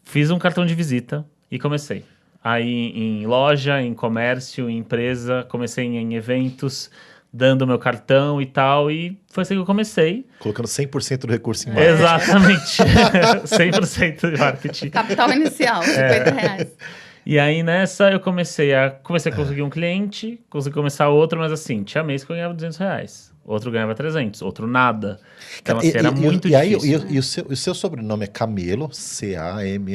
fiz um cartão de visita e comecei. Aí em loja, em comércio, em empresa, comecei em eventos, dando meu cartão e tal, e foi assim que eu comecei. Colocando 100% do recurso em marketing. Exatamente, 100% de marketing. Capital inicial, R$50. E aí nessa eu comecei a conseguir um cliente, consegui começar outro, mas assim, tinha mês que eu ganhava R$200. Outro ganhava 300, outro nada. Então, assim, era muito difícil. E o seu sobrenome é Camelo, C-A-M,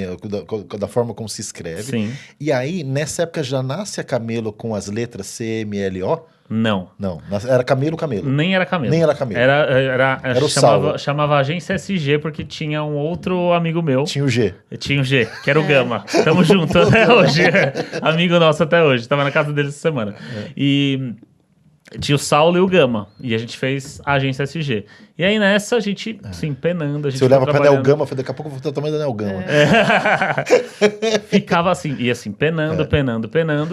da forma como se escreve. Sim. E aí, nessa época, já nasce a Camelo com as letras C-M-L-O? Não. Era Camelo. Nem era Camelo. Chamava Agência SG, porque tinha um outro amigo meu. Tinha o G, que era o Gama. Tamo junto até hoje. Amigo nosso até hoje. Tava na casa dele essa semana. E tinha o Saulo e o Gama. E a gente fez a Agência SG. E aí nessa, a gente, assim, penando. Você olhava pra Nel Gama, daqui a pouco eu vou ter o tamanho da Nel Gama. Ficava assim, e assim, penando.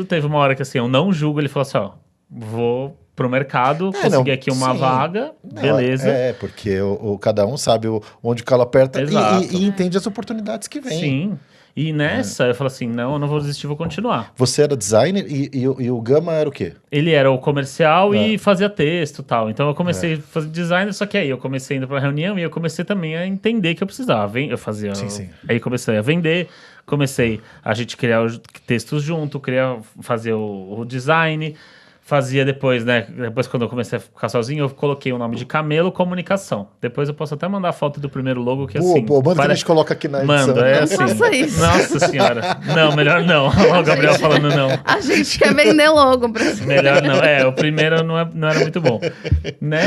Teve uma hora que assim, eu não julgo, ele falou assim, vou pro mercado, consegui aqui uma vaga, beleza. Porque cada um sabe onde o calo aperta e entende as oportunidades que vêm. Sim. E nessa, eu falei assim, não, eu não vou desistir, vou continuar. Você era designer e o Gama era o quê? Ele era o comercial e fazia texto e tal. Então eu comecei a fazer design, só que aí eu comecei a ir pra reunião e eu comecei também a entender que eu precisava. Eu fazia... Sim. Aí comecei a vender, a gente criar os textos junto, fazer o design... Fazia depois, né? Depois, quando eu comecei a ficar sozinho, eu coloquei o nome de Camelo Comunicação. Depois eu posso até mandar a foto do primeiro logo, que assim... Manda que a gente coloca aqui na edição. Manda, não assim. faça isso. Nossa senhora. Não, melhor não. Olha o Gabriel falando não. A gente quer vender logo pra você. Melhor não. O primeiro não era muito bom.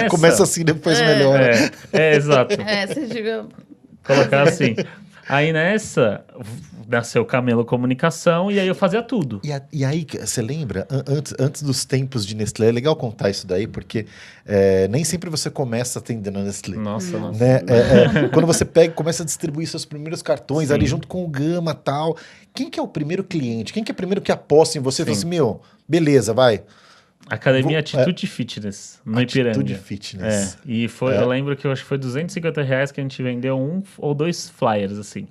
Começa assim, depois melhora. Exato. Você diga... Colocar assim. Aí nessa... Nasceu Camelo Comunicação e aí eu fazia tudo. E aí, você lembra, antes dos tempos de Nestlé, é legal contar isso daí, porque nem sempre você começa atendendo a Nestlé. Nossa. Né? Quando você começa a distribuir seus primeiros cartões ali junto com o Gama e tal, quem que é o primeiro cliente? Quem que é o primeiro que aposta em você e fala assim, beleza, vai. Academia Atitude Fitness, no Ipiranga. Atitude Fitness. E eu lembro que eu acho que foi R$250 que a gente vendeu 1 ou 2 flyers, assim.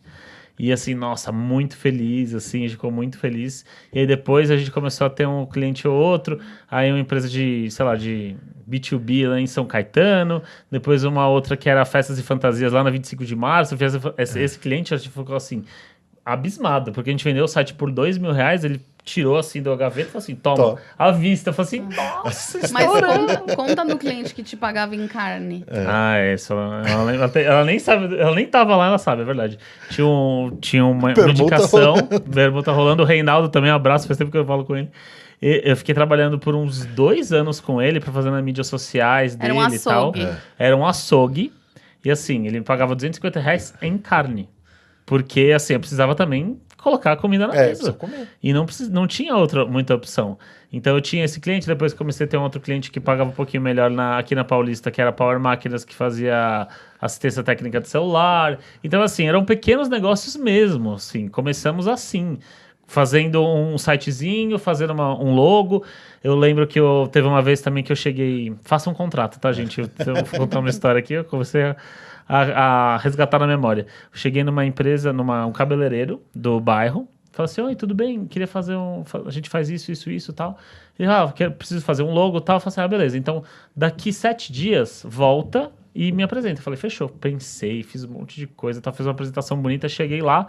E assim, nossa, muito feliz, assim, a gente ficou muito feliz. E aí depois a gente começou a ter um cliente ou outro, aí uma empresa de B2B lá em São Caetano, depois uma outra que era Festas e Fantasias lá na 25 de março. Esse cliente, a gente ficou assim, abismado, porque a gente vendeu o site por R$2.000, ele tirou assim da gaveta e falou assim, toma, Tó. à vista. Eu falei assim, nossa, Mas estourando. conta do cliente que te pagava em carne. Isso. Ela nem sabe, ela nem tava lá, ela sabe, é verdade. Tinha uma Permuta indicação, permuta rolando. O Reinaldo também, um abraço, faz tempo que eu falo com ele. Eu fiquei trabalhando por uns 2 anos com ele pra fazer nas mídias sociais dele Era um e tal. açougue. Era um açougue. E assim, ele me pagava R$250 em carne. Porque assim, eu precisava também colocar a comida na Precisa mesa. comer. E não tinha muita opção. Então eu tinha esse cliente, depois comecei a ter um outro cliente que pagava um pouquinho melhor aqui na Paulista, que era a Power Máquinas, que fazia assistência técnica de celular. Então assim, eram pequenos negócios mesmo, assim. Começamos assim, fazendo um sitezinho, fazendo um logo. Eu lembro que teve uma vez também que eu cheguei... Faça um contrato, tá, gente? Eu vou contar uma história aqui, eu comecei a resgatar na memória. Eu cheguei numa empresa, um cabeleireiro do bairro. Falei assim, oi, tudo bem? Queria fazer a gente faz isso e tal. Ele, preciso fazer um logo e tal. Eu falei assim, beleza. Então, daqui 7 dias, volta e me apresenta. Eu falei, fechou. Pensei, fiz um monte de coisa, fiz uma apresentação bonita. Cheguei lá,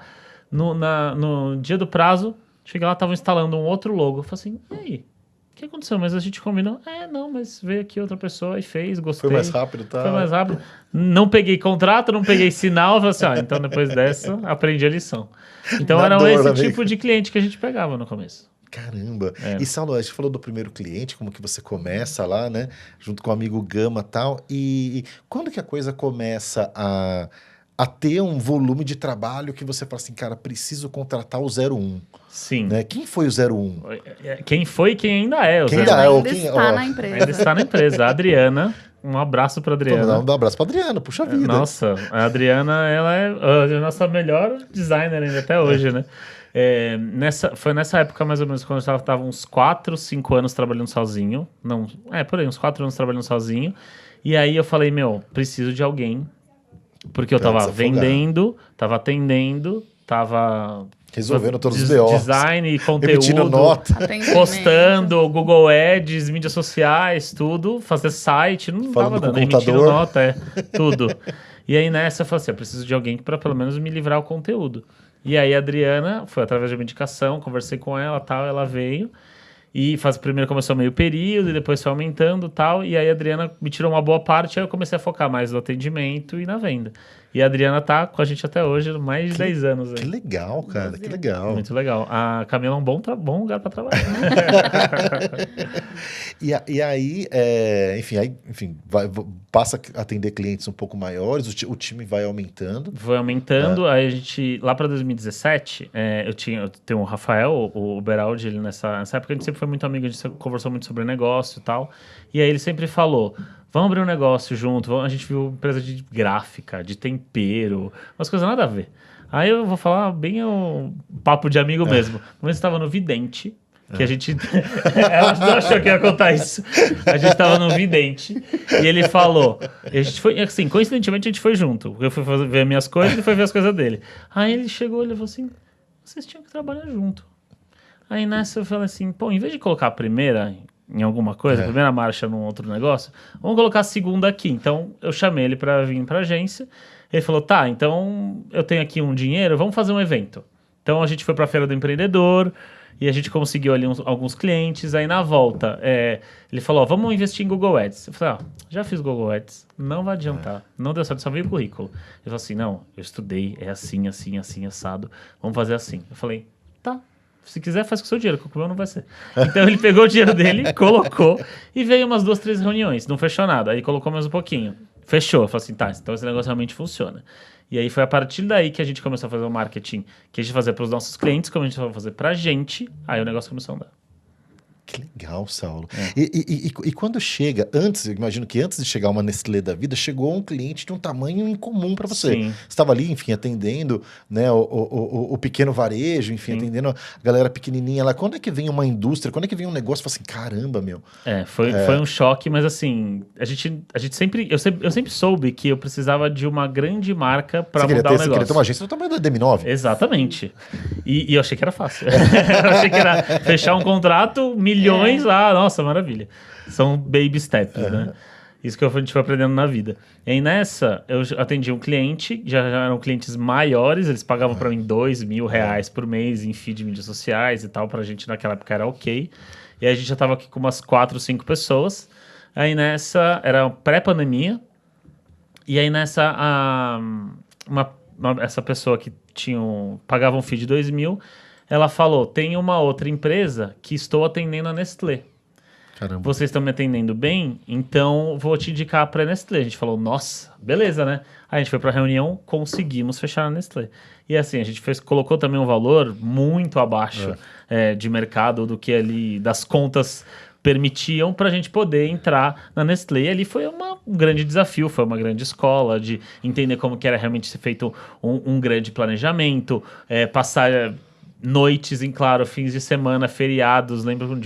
no dia do prazo, cheguei lá, estavam instalando um outro logo. Eu falei assim, e aí? O que aconteceu? Mas a gente combinou. Não, mas veio aqui outra pessoa e fez, gostei. Foi mais rápido, tá? Foi mais rápido. Não peguei contrato, não peguei sinal. Falei assim, então depois dessa, aprendi a lição. Então Na era dor, esse amigo. tipo de cliente que a gente pegava no começo. Caramba. E Saulo, a gente falou do primeiro cliente, como que você começa lá, né? Junto com o amigo Gama e tal. E quando que a coisa começa a ter um volume de trabalho que você fala assim, cara, preciso contratar o 01, Sim. né? Quem foi o 01? Quem foi e quem ainda é. Quem Zé. ainda é? Ainda quem- está ó. na empresa. Ainda está na empresa. A Adriana. Um abraço para Pô, Adriana. dá um abraço pra Adriana, puxa vida. Nossa, a Adriana, ela é a nossa melhor designer ainda até hoje, né? Foi nessa época, mais ou menos, quando eu estava uns 4, 5 anos trabalhando sozinho. Não, por aí, uns 4 anos trabalhando sozinho. E aí eu falei, preciso de alguém. Porque eu Pra tava desafogar. vendendo, tava atendendo, tava... Resolvendo todos os BOs. Design, Emitindo conteúdo, nota. Atendimento. postando, Google Ads, mídias sociais, tudo, fazer site, não Falando tava com dando, o emitindo contador. nota, tudo. E aí nessa eu falei assim, eu preciso de alguém para pelo menos me livrar o conteúdo. E aí a Adriana, foi através de uma indicação, conversei com ela, tal, ela veio. E primeiro começou meio período, e depois foi aumentando tal. E aí a Adriana me tirou uma boa parte, aí eu comecei a focar mais no atendimento e na venda. E a Adriana tá com a gente até hoje, mais de 10 anos. Que Aí. legal, cara, que legal. Muito legal. A Camila é um bom lugar para trabalhar. E aí, enfim, passa a atender clientes um pouco maiores, o time vai aumentando. Foi aumentando, aí a gente, lá para 2017, eu tenho o Rafael, o Beraldi, ele nessa época a gente sempre foi muito amigo, a gente conversou muito sobre negócio e tal, e aí ele sempre falou, vamos abrir um negócio junto, a gente viu empresa de gráfica, de tempero, umas coisas nada a ver. Aí eu vou falar bem o papo de amigo mesmo, mas estava no Vidente, que a gente... Ela não achou que ia contar isso. A gente tava no Vidente e ele falou... A gente foi, assim, coincidentemente a gente foi junto. Eu fui ver minhas coisas e ele foi ver as coisas dele. Aí ele chegou e falou assim... Vocês tinham que trabalhar junto. Aí nessa eu falei assim... Pô, em vez de colocar a primeira em alguma coisa, a primeira marcha num outro negócio, vamos colocar a segunda aqui. Então eu chamei ele pra vir pra agência. Ele falou, tá, então eu tenho aqui um dinheiro, vamos fazer um evento. Então a gente foi pra Feira do Empreendedor... E a gente conseguiu ali alguns clientes. Aí na volta, ele falou, vamos investir em Google Ads. Eu falei, já fiz Google Ads, não vai adiantar. Não deu certo, só veio o currículo. Ele falou assim, não, eu estudei, é assim, assim, assim, assado. Vamos fazer assim. Eu falei, tá, se quiser faz com o seu dinheiro, que o meu não vai ser. Então ele pegou o dinheiro dele, colocou e veio umas 2, 3 reuniões. Não fechou nada, aí colocou mais um pouquinho. Fechou, eu falei assim, tá, então esse negócio realmente funciona. E aí foi a partir daí que a gente começou a fazer o marketing que a gente fazia para os nossos clientes, como a gente vai fazer para a gente, aí o negócio começou a andar. Que legal, Saulo. E quando chega, eu imagino que antes de chegar uma Nestlé da vida, chegou um cliente de um tamanho incomum para você. Sim. Você estava ali, enfim, atendendo, né, o pequeno varejo, enfim, atendendo a galera pequenininha lá. Quando é que vem uma indústria, quando é que vem um negócio e fala assim, caramba, meu. Foi um choque, mas assim, a gente sempre, eu sempre soube que eu precisava de uma grande marca para mudar o Você negócio. queria ter uma agência do tamanho da DM9. Exatamente. E eu achei que era fácil. Eu achei que era fechar um contrato, milhões lá, nossa, maravilha. São baby steps, né? Isso que a gente foi aprendendo na vida. E aí nessa, eu atendi um cliente, já eram clientes maiores, eles pagavam para mim R$2.000 por mês em feed de mídias sociais e tal, pra gente naquela época era ok. E aí a gente já tava aqui com umas 4, 5 pessoas. Aí nessa, era pré-pandemia, e aí nessa, essa pessoa que pagava um feed de 2.000, ela falou, tem uma outra empresa que estou atendendo a Nestlé. Caramba. Vocês estão me atendendo bem, então vou te indicar para a Nestlé. A gente falou, nossa, beleza, né? Aí a gente foi para a reunião, conseguimos fechar a Nestlé. E assim, a gente colocou também um valor muito abaixo de mercado do que ali das contas permitiam para a gente poder entrar na Nestlé. E ali foi um grande desafio, foi uma grande escola de entender como que era realmente ser feito um grande planejamento, passar noites em claro, fins de semana, feriados. Lembro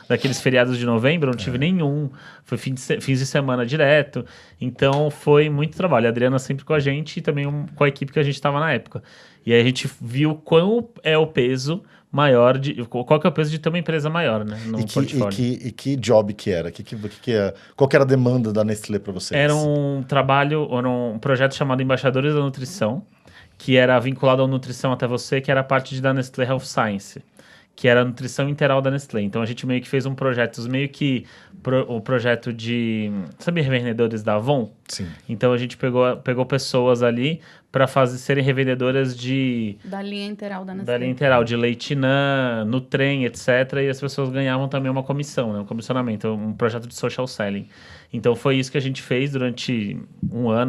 daqueles feriados de novembro, não tive nenhum. Foi fins de semana direto. Então foi muito trabalho. A Adriana sempre com a gente e também com a equipe que a gente estava na época. E aí a gente viu qual é o peso maior qual que é o peso de ter uma empresa maior, né, no portfólio. E que job que era? Qual que era a demanda da Nestlé para vocês? Era um projeto chamado Embaixadores da Nutrição, que era vinculado à nutrição até você, que era a parte da Nestlé Health Science, que era a nutrição integral da Nestlé. Então a gente meio que fez o projeto de, sabe, revendedores da Avon? Sim. Então a gente pegou pessoas ali para serem revendedoras da linha integral da Nestlé. Da linha integral, de Leitinã, Nutrem, etc. E as pessoas ganhavam também uma comissão, né, um comissionamento, um projeto de social selling. Então foi isso que a gente fez durante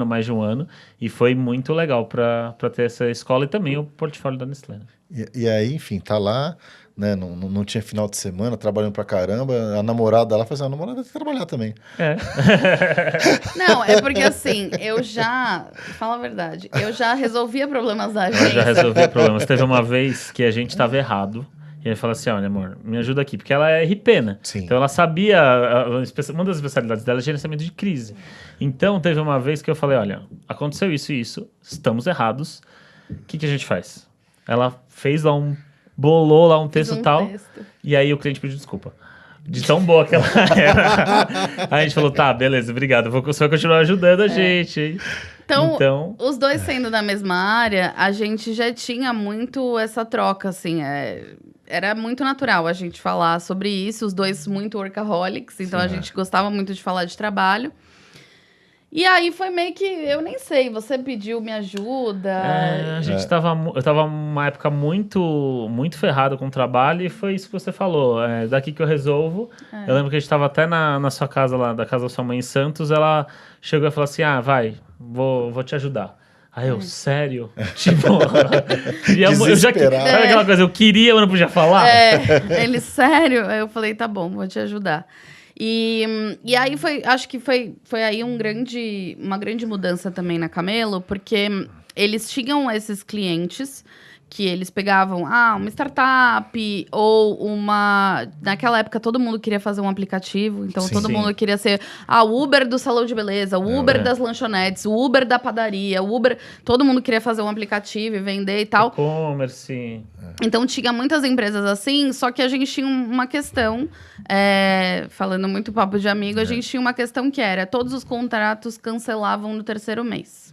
mais de um ano, e foi muito legal para ter essa escola e também o portfólio da Nestlé. E aí, enfim, tá lá, né? Não tinha final de semana, trabalhando pra caramba. A namorada lá fazia, a namorada tem que trabalhar também. Não, é porque assim, fala a verdade, eu já resolvia problemas da agência. Eu já resolvia problemas. Teve uma vez que a gente tava errado. E ele falou assim, olha, amor, me ajuda aqui. Porque ela é RP, né? Sim. Então ela sabia, uma das especialidades dela é gerenciamento de crise. Então teve uma vez que eu falei, olha, aconteceu isso e isso, estamos errados, o que a gente faz? Ela bolou lá um texto e tal, e aí o cliente pediu desculpa. De tão boa que ela era. Aí a gente falou, tá, beleza, obrigado, você vai continuar ajudando a gente, hein? Então, os dois sendo da mesma área, a gente já tinha muito essa troca, assim, era muito natural a gente falar sobre isso, os dois muito workaholics, então a gente gostava muito de falar de trabalho. E aí foi meio que, eu nem sei, você pediu me ajuda. Eu tava numa época muito, muito ferrado com o trabalho, e foi isso que você falou, daqui que eu resolvo. Eu lembro que a gente tava até na sua casa lá, da casa da sua mãe em Santos, ela chegou e falou assim, vai, vou te ajudar. Aí eu, sério? Tipo, eu já sabe aquela coisa, eu queria, eu não podia falar? Ele, sério? Aí eu falei, tá bom, vou te ajudar. E aí acho que foi aí uma grande mudança também na Camelo, porque eles tinham esses clientes que eles pegavam, uma startup ou naquela época todo mundo queria fazer um aplicativo, então todo mundo queria ser o Uber do salão de beleza, o Uber das lanchonetes, o Uber da padaria, todo mundo queria fazer um aplicativo e vender e tal. E-commerce. Então tinha muitas empresas assim, só que a gente tinha uma questão, falando muito papo de amigo, a gente tinha uma questão que era, todos os contratos cancelavam no 3º mês.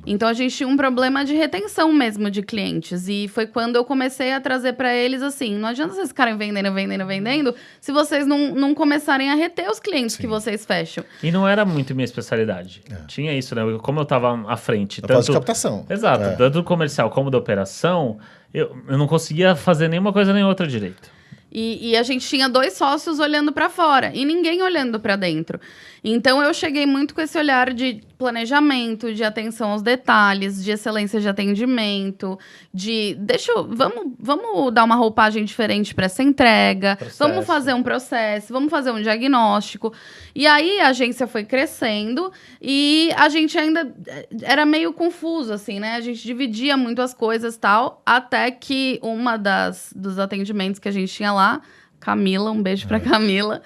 Então, a gente tinha um problema de retenção mesmo de clientes. E foi quando eu comecei a trazer para eles, assim, não adianta vocês ficarem vendendo, se vocês não começarem a reter os clientes que vocês fecham. E não era muito minha especialidade. Tinha isso, né? Como eu estava à frente. Eu faço de captação. Exato. Tanto do comercial como da operação, eu não conseguia fazer nenhuma coisa nem outra direito. E a gente tinha 2 sócios olhando para fora e ninguém olhando para dentro. Então, eu cheguei muito com esse olhar de planejamento, de atenção aos detalhes, de excelência de atendimento, vamos dar uma roupagem diferente para essa entrega, vamos fazer um processo, vamos fazer um diagnóstico. E aí, a agência foi crescendo e a gente ainda era meio confuso, assim, né? A gente dividia muito as coisas e tal, até que dos atendimentos que a gente tinha lá, Camila, um beijo pra Camila,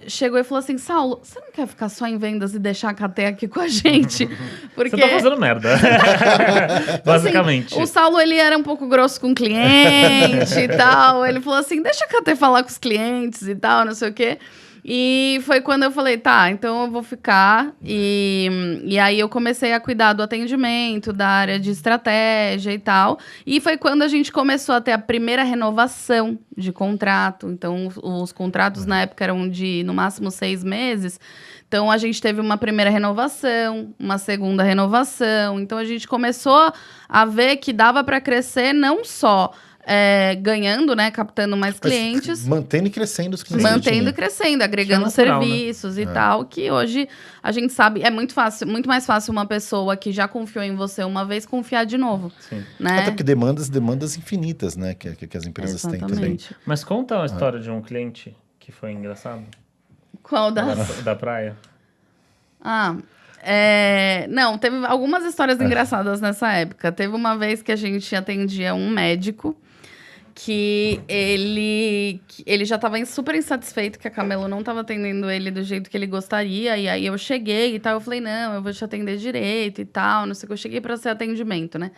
chegou e falou assim, Saulo, você não quer ficar só em vendas e deixar a Caté aqui com a gente? Porque... Você tá fazendo merda. Basicamente. Assim, o Saulo, ele era um pouco grosso com o cliente e tal, ele falou assim, deixa a Caté falar com os clientes e tal, não sei o quê. E foi quando eu falei, tá, então eu vou ficar. E aí eu comecei a cuidar do atendimento, da área de estratégia e tal. E foi quando a gente começou a ter a primeira renovação de contrato. Então, os contratos na época eram de, no máximo, 6 meses. Então, a gente teve uma primeira renovação, uma segunda renovação. Então, a gente começou a ver que dava para crescer não só... ganhando, né? Captando mais clientes. Mantendo e crescendo os clientes. Mantendo e crescendo, agregando natural, serviços e tal, que hoje a gente sabe, é muito fácil, muito mais fácil uma pessoa que já confiou em você uma vez confiar de novo. Sim. Né? Até porque demandas infinitas, né? Que as empresas têm também. Exatamente. Mas conta a história de um cliente que foi engraçado. Qual das? Da praia. Não, teve algumas histórias engraçadas nessa época. Teve uma vez que a gente atendia um médico que ele já estava super insatisfeito que a Camelo não estava atendendo ele do jeito que ele gostaria. E aí eu cheguei e tal, eu falei, não, eu vou te atender direito e tal, não sei o que. Eu cheguei para ser atendimento, né?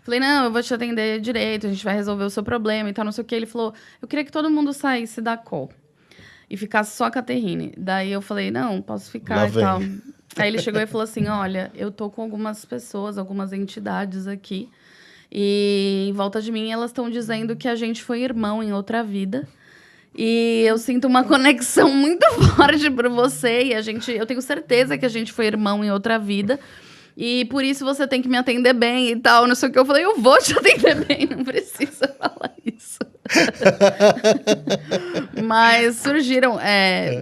Falei, não, eu vou te atender direito, a gente vai resolver o seu problema e tal, não sei o que. Ele falou, eu queria que todo mundo saísse da call e ficasse só com a Terrine. Daí eu falei, não, posso ficar Lá e vem. tal. Aí ele chegou e falou assim, olha, eu tô com algumas pessoas, algumas entidades aqui, e em volta de mim elas estão dizendo que a gente foi irmão em outra vida. E eu sinto uma conexão muito forte por você, e eu tenho certeza que a gente foi irmão em outra vida. E por isso você tem que me atender bem e tal, não sei o que. Eu falei, eu vou te atender bem, não precisa falar isso. Mas surgiram,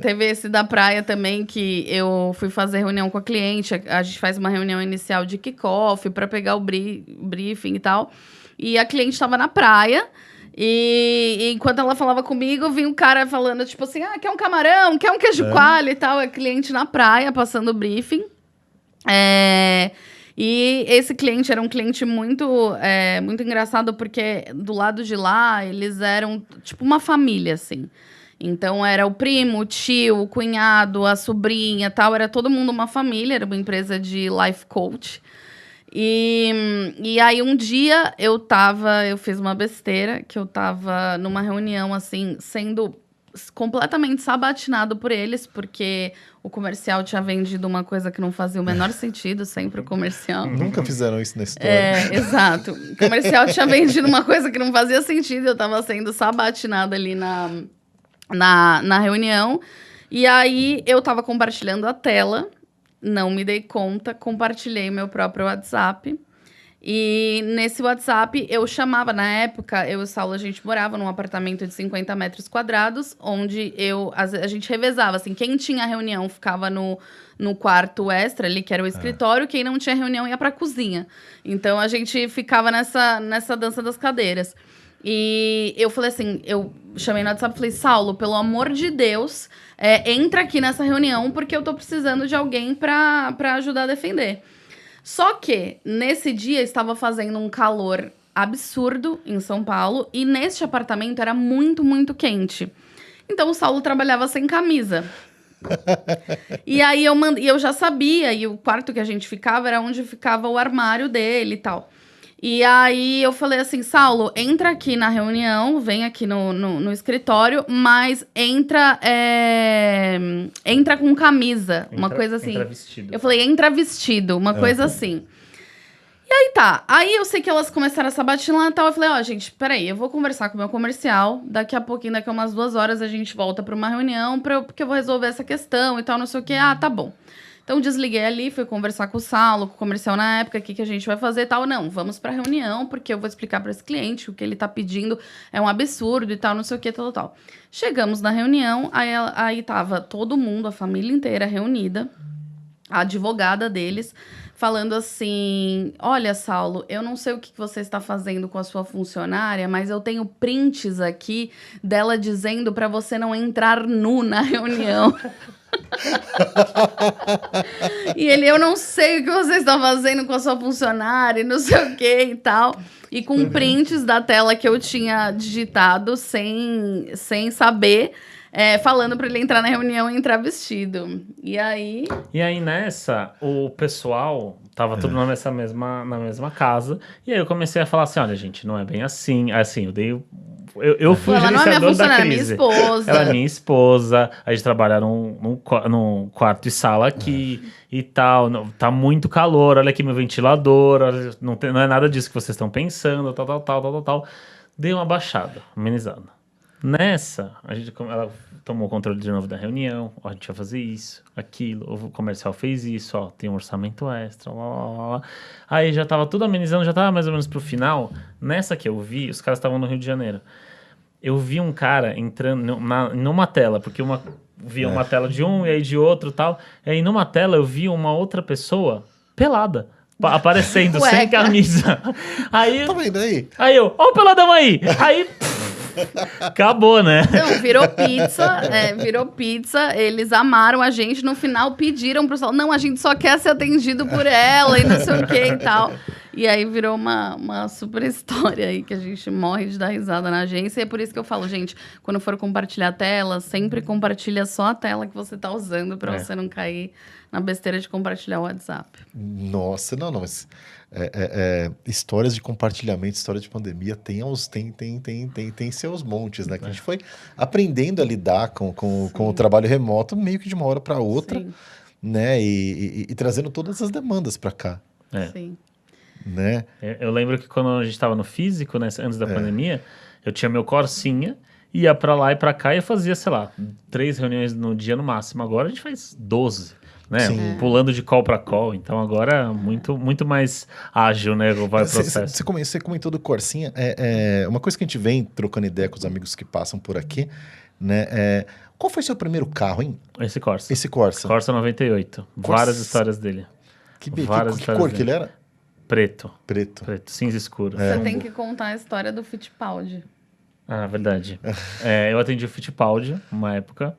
teve esse da praia também, que eu fui fazer reunião com a cliente, a gente faz uma reunião inicial de kickoff para pegar o briefing e tal, e a cliente estava na praia, e enquanto ela falava comigo, vinha um cara falando, tipo assim, quer um camarão, quer um queijo coalho e tal, a cliente na praia, passando o briefing. E esse cliente era um cliente muito engraçado, porque do lado de lá, eles eram tipo uma família, assim. Então, era o primo, o tio, o cunhado, a sobrinha, tal. Era todo mundo uma família, era uma empresa de life coach. E aí, um dia, eu fiz uma besteira, que eu tava numa reunião, assim, sendo completamente sabatinado por eles, porque o comercial tinha vendido uma coisa que não fazia o menor sentido, sempre o comercial. Nunca fizeram isso na história. Exato. O comercial tinha vendido uma coisa que não fazia sentido, eu tava sendo sabatinada ali na reunião, e aí eu tava compartilhando a tela, não me dei conta, compartilhei meu próprio WhatsApp. E nesse WhatsApp, eu chamava, na época, eu e o Saulo, a gente morava num apartamento de 50 metros quadrados, onde a gente revezava, assim, quem tinha reunião ficava no quarto extra ali, que era o escritório, quem não tinha reunião ia pra cozinha. Então, a gente ficava nessa dança das cadeiras. E eu falei assim, eu chamei no WhatsApp e falei, Saulo, pelo amor de Deus, entra aqui nessa reunião, porque eu tô precisando de alguém pra ajudar a defender. Só que, nesse dia, estava fazendo um calor absurdo em São Paulo, e neste apartamento era muito, muito quente. Então, o Saulo trabalhava sem camisa. E aí, eu já sabia, e o quarto que a gente ficava era onde ficava o armário dele e tal. E aí, eu falei assim, Saulo, entra aqui na reunião, vem aqui no escritório, mas entra com camisa, uma coisa assim. Entra vestido. Eu falei, entra vestido, uma coisa assim. E aí tá, aí eu sei que elas começaram a sabatinar e tal, eu falei, gente, peraí, eu vou conversar com o meu comercial, daqui a pouquinho, daqui a umas 2 horas a gente volta pra uma reunião, porque eu vou resolver essa questão e tal, não sei o quê. Tá bom. Então, desliguei ali, fui conversar com o Saulo, com o comercial na época, o que a gente vai fazer e tal. Não, vamos pra reunião, porque eu vou explicar para esse cliente o que ele tá pedindo é um absurdo e tal, não sei o que, tal. Chegamos na reunião, aí tava todo mundo, a família inteira reunida, a advogada deles, falando assim, olha, Saulo, eu não sei o que você está fazendo com a sua funcionária, mas eu tenho prints aqui dela dizendo para você não entrar nu na reunião. E eu não sei o que você está fazendo com a sua funcionária, não sei o que e tal. E com prints da tela que eu tinha digitado sem saber, falando para ele entrar na reunião e entrar vestido. E aí nessa, o pessoal tava tudo na mesma casa. E aí eu comecei a falar assim, olha, gente, não é bem assim. Assim, eu dei Eu fui o Ela não é minha gerenciador da funcionária, é minha crise. esposa. Ela é minha esposa, a gente trabalha num quarto e sala aqui e tal. Tá muito calor, olha aqui meu ventilador, olha, não é nada disso que vocês estão pensando, tal. Dei uma baixada, amenizada. Nessa, ela tomou o controle de novo da reunião, ó, a gente vai fazer isso, aquilo, o comercial fez isso, ó, tem um orçamento extra, lá. Aí já tava tudo amenizando, já tava mais ou menos pro final. Nessa que eu vi, os caras estavam no Rio de Janeiro. Eu vi um cara entrando numa tela, porque via uma tela de um e aí de outro e tal. E aí numa tela eu vi uma outra pessoa pelada, aparecendo sem camisa. Aí, Tá vendo aí? aí eu, ó o peladão aí! Aí, acabou, né? Não, virou pizza, eles amaram a gente, no final pediram pro pessoal, não, a gente só quer ser atendido por ela e não sei o que e tal. E aí virou uma super história aí que a gente morre de dar risada na agência. E é por isso que eu falo, gente, quando for compartilhar a tela, sempre compartilha só a tela que você tá usando pra você não cair na besteira de compartilhar o WhatsApp. Nossa, não, mas histórias de compartilhamento, história de pandemia tem seus montes, né? Que a gente foi aprendendo a lidar com o trabalho remoto meio que de uma hora para outra, Sim. né? E trazendo todas as demandas para cá, Sim. né? Eu lembro que quando a gente tava no físico, né, antes da pandemia, eu tinha meu Corsinha, ia pra lá e pra cá e eu fazia, sei lá, 3 reuniões no dia no máximo. Agora a gente faz 12, né? Sim. Pulando de call pra call. Então agora é muito mais ágil, né? Vai o processo. Você comentou do Corsinha, uma coisa que a gente vem trocando ideia com os amigos que passam por aqui, né? Qual foi seu primeiro carro, hein? Esse Corsa. Esse Corsa. Corsa 98. Várias histórias dele. Que Várias que histórias cor que ele dele. era? Preto, cinza escuro. Você tem que contar a história do Fittipaldi. Ah, verdade. Eu atendi o Fittipaldi uma época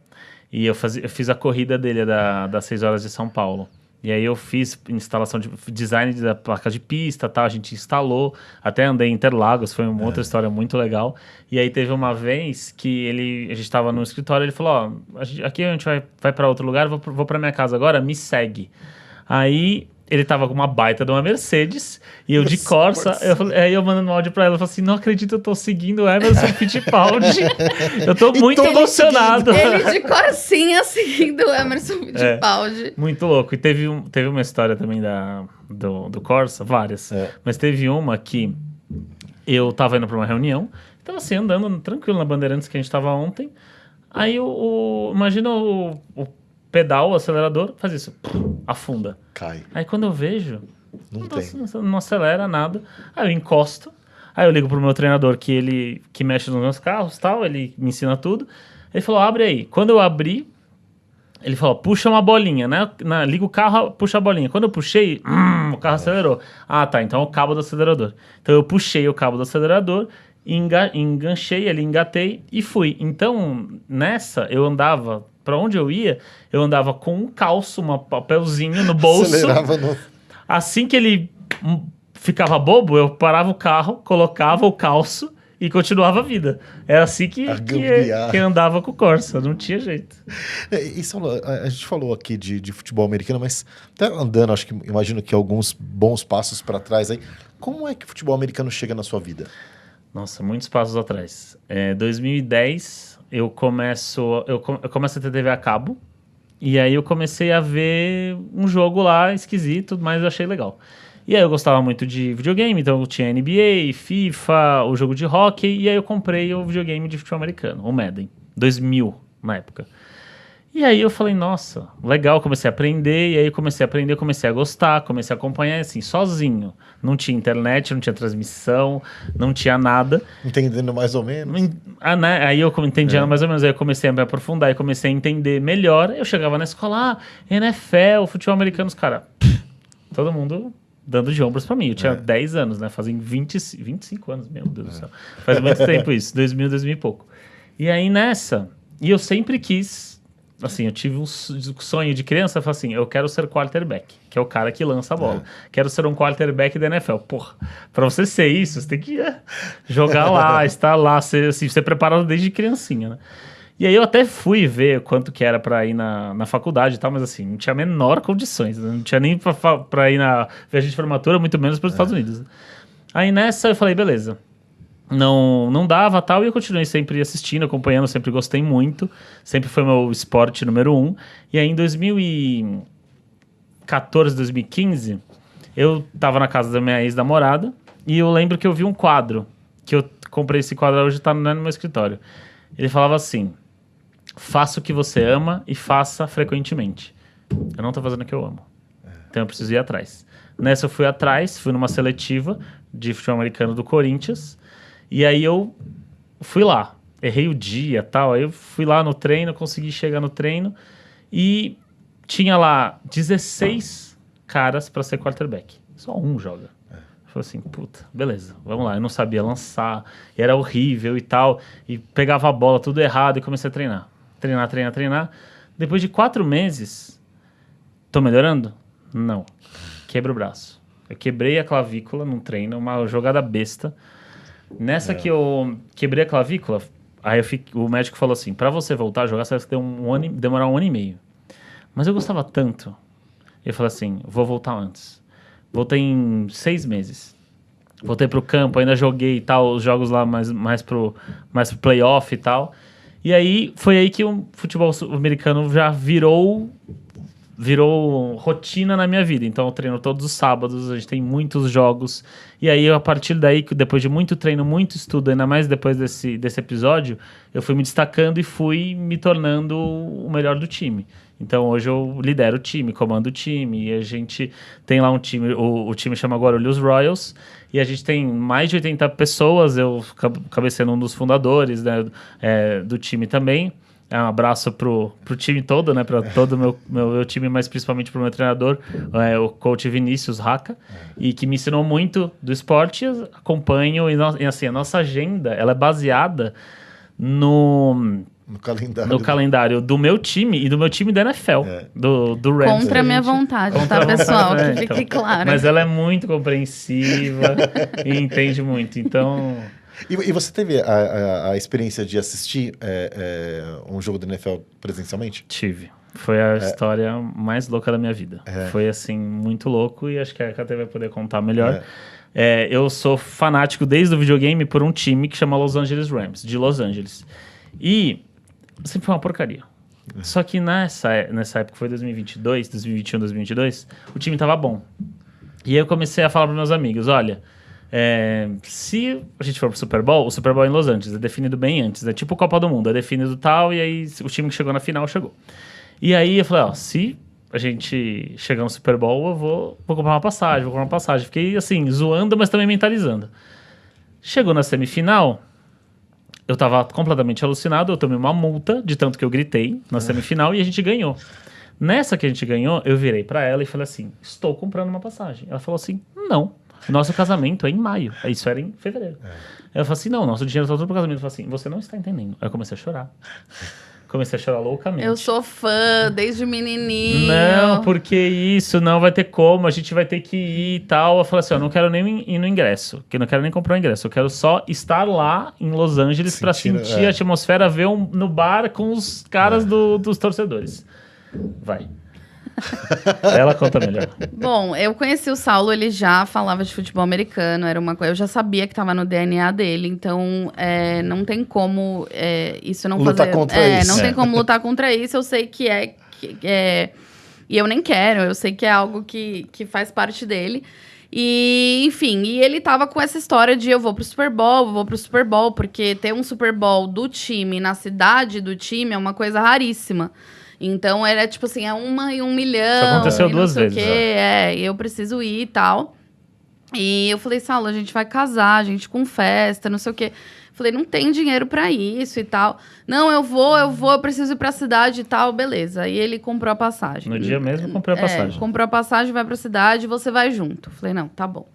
e eu fiz a corrida dele das 6 horas de São Paulo. E aí eu fiz instalação de design da placa de pista, tal, a gente instalou, até andei em Interlagos, foi uma outra história muito legal. E aí teve uma vez que a gente estava no escritório, ele falou, ó, aqui a gente vai para outro lugar, vou para minha casa agora, me segue. Aí ele tava com uma baita de uma Mercedes e eu de Corsa. Aí eu mandando um áudio pra ela, eu falei assim: não acredito, eu tô seguindo o Emerson Fittipaldi. Eu tô muito emocionado. Ele de Corsinha seguindo o Emerson Fittipaldi. Muito louco. E teve uma história também do Corsa, várias. Mas teve uma que eu tava indo pra uma reunião, tava assim, andando tranquilo na Bandeirantes que a gente tava ontem. Aí imagina o pedal, o acelerador, faz isso, afunda. Cai. Aí quando eu vejo, Não não acelera nada. Aí eu encosto, aí eu ligo pro meu treinador que mexe nos meus carros e tal, ele me ensina tudo. Ele falou, abre aí. Quando eu abri, ele falou, puxa uma bolinha, né? Liga o carro, puxa a bolinha. Quando eu puxei, o carro acelerou. Ah, tá, então é o cabo do acelerador. Então eu puxei o cabo do acelerador, enganchei ele, engatei e fui. Então, nessa, eu andava... Pra onde eu ia, eu andava com um calço, um papelzinho no bolso. Acelerava no... Assim que ele ficava bobo, eu parava o carro, colocava o calço e continuava a vida. Era assim que andava com o Corsa, não tinha jeito. A gente falou aqui de futebol americano, mas tá andando, imagino que alguns bons passos para trás aí. Como é que o futebol americano chega na sua vida? Nossa, muitos passos atrás. 2010... Eu começo a ter TV a cabo, e aí eu comecei a ver um jogo lá esquisito, mas eu achei legal. E aí eu gostava muito de videogame, então eu tinha NBA, FIFA, o jogo de hockey, e aí eu comprei o videogame de futebol americano, o Madden, 2000 na época. E aí eu falei, nossa, legal, comecei a aprender, e aí comecei a gostar, comecei a acompanhar, assim, sozinho. Não tinha internet, não tinha transmissão, não tinha nada. Entendendo mais ou menos. Né? Aí eu entendia mais ou menos, aí eu comecei a me aprofundar, e comecei a entender melhor. Eu chegava na escola, NFL, futebol americano, os caras, todo mundo dando de ombros pra mim. Eu tinha 10 anos, né? Fazem 25 anos, meu Deus do céu. Faz muito tempo isso, 2000 e pouco. E aí nessa, e eu sempre quis... Assim, eu tive um sonho de criança, eu falei assim, eu quero ser quarterback, que é o cara que lança a bola. Quero ser um quarterback da NFL. Porra, pra você ser isso, você tem que jogar lá, estar lá, ser preparado desde criancinha, né? E aí eu até fui ver quanto que era pra ir na faculdade e tal, mas assim, não tinha a menor condições, né? Não tinha nem pra ir na viagem de formatura, muito menos para os Estados Unidos. Aí nessa eu falei, beleza, não dava tal, e eu continuei sempre assistindo, acompanhando, sempre gostei muito, sempre foi meu esporte número 1. E aí em 2014, 2015, eu tava na casa da minha ex-namorada e eu lembro que eu vi um quadro, que eu comprei esse quadro, hoje tá no meu escritório. Ele falava assim: faça o que você ama e faça frequentemente. Eu não tô fazendo o que eu amo, então eu preciso ir atrás. Nessa eu fui atrás, fui numa seletiva de futebol americano do Corinthians. E aí eu fui lá, errei o dia e tal, aí eu fui lá no treino, consegui chegar no treino e tinha lá 16 caras pra ser quarterback. Só um joga. Eu falei assim, puta, beleza, vamos lá. Eu não sabia lançar, era horrível e tal, e pegava a bola tudo errado e comecei a treinar. Treinar. Depois de 4 meses, tô melhorando? Não. Quebra o braço. Eu quebrei a clavícula num treino, uma jogada besta. Nessa que eu quebrei a clavícula, aí o médico falou assim, pra você voltar a jogar, você vai ter demorar 1 ano e meio. Mas eu gostava tanto. Eu falei assim, vou voltar antes. Voltei em 6 meses. Voltei pro campo, ainda joguei e tal, os jogos lá mais pro playoff e tal. E aí, foi aí que o futebol americano já virou rotina na minha vida. Então eu treino todos os sábados, a gente tem muitos jogos. E aí, a partir daí, depois de muito treino, muito estudo, ainda mais depois desse episódio, eu fui me destacando e fui me tornando o melhor do time. Então hoje eu lidero o time, comando o time, e a gente tem lá um time, o time chama Guarulhos Royals, e a gente tem mais de 80 pessoas, eu acabei sendo um dos fundadores, né, do time também. Um abraço pro time todo, né? Para todo o meu time, mas principalmente pro meu treinador, o coach Vinícius Raca, e que me ensinou muito do esporte. Acompanho, e assim, a nossa agenda, ela é baseada no calendário do meu time e do meu time da NFL, do Rams. Contra a minha vontade, tá, pessoal? Que fique claro. Mas ela é muito compreensiva e entende muito, então... E você teve a experiência de assistir um jogo da NFL presencialmente? Tive. Foi a história mais louca da minha vida. Foi, assim, muito louco, e acho que a Kate vai poder contar melhor. Eu sou fanático desde o videogame por um time que chama Los Angeles Rams, de Los Angeles. E sempre foi uma porcaria. Só que nessa época, foi 2022, 2021, 2022, o time tava bom. E aí eu comecei a falar para meus amigos, olha... se a gente for pro Super Bowl, o Super Bowl é em Los Angeles, é definido bem antes, é tipo Copa do Mundo, é definido tal, e aí o time que chegou na final chegou. E aí eu falei, se a gente chegar no Super Bowl, eu vou comprar uma passagem. Fiquei assim, zoando, mas também mentalizando. Chegou na semifinal, eu tava completamente alucinado, eu tomei uma multa de tanto que eu gritei na semifinal, e a gente ganhou. Nessa que a gente ganhou, eu virei pra ela e falei assim, estou comprando uma passagem. Ela falou assim, não. Nosso casamento é em maio. Isso era em fevereiro. Ela falou assim, não, nosso dinheiro tá todo pro casamento. Eu falei assim, você não está entendendo. Aí eu comecei a chorar. Comecei a chorar loucamente. Eu sou fã, desde menininho. Não, porque isso, não vai ter como, a gente vai ter que ir e tal. Eu falei assim, eu não quero nem ir no ingresso, que eu não quero nem comprar o ingresso. Eu quero só estar lá em Los Angeles pra sentir a atmosfera, ver no bar com os caras dos torcedores. Vai. Ela conta melhor. Bom, eu conheci o Saulo, ele já falava de futebol americano, era uma coisa, eu já sabia que estava no DNA dele, então não tem como isso não lutar fazer... contra isso. Não tem como lutar contra isso, eu sei que e eu nem quero, eu sei que é algo que faz parte dele. E, enfim, ele tava com essa história de eu vou pro Super Bowl, porque ter um Super Bowl do time na cidade do time é uma coisa raríssima. Então, era tipo assim, 1 em 1 milhão. Isso aconteceu 2 vezes. Eu preciso ir e tal. E eu falei, Saulo, a gente vai casar, a gente com festa, não sei o quê. Falei, não tem dinheiro pra isso e tal. Não, eu preciso ir pra cidade e tal, beleza. E ele comprou a passagem. No dia mesmo, comprei a passagem. Comprou a passagem, vai pra cidade, você vai junto. Falei, não, tá bom.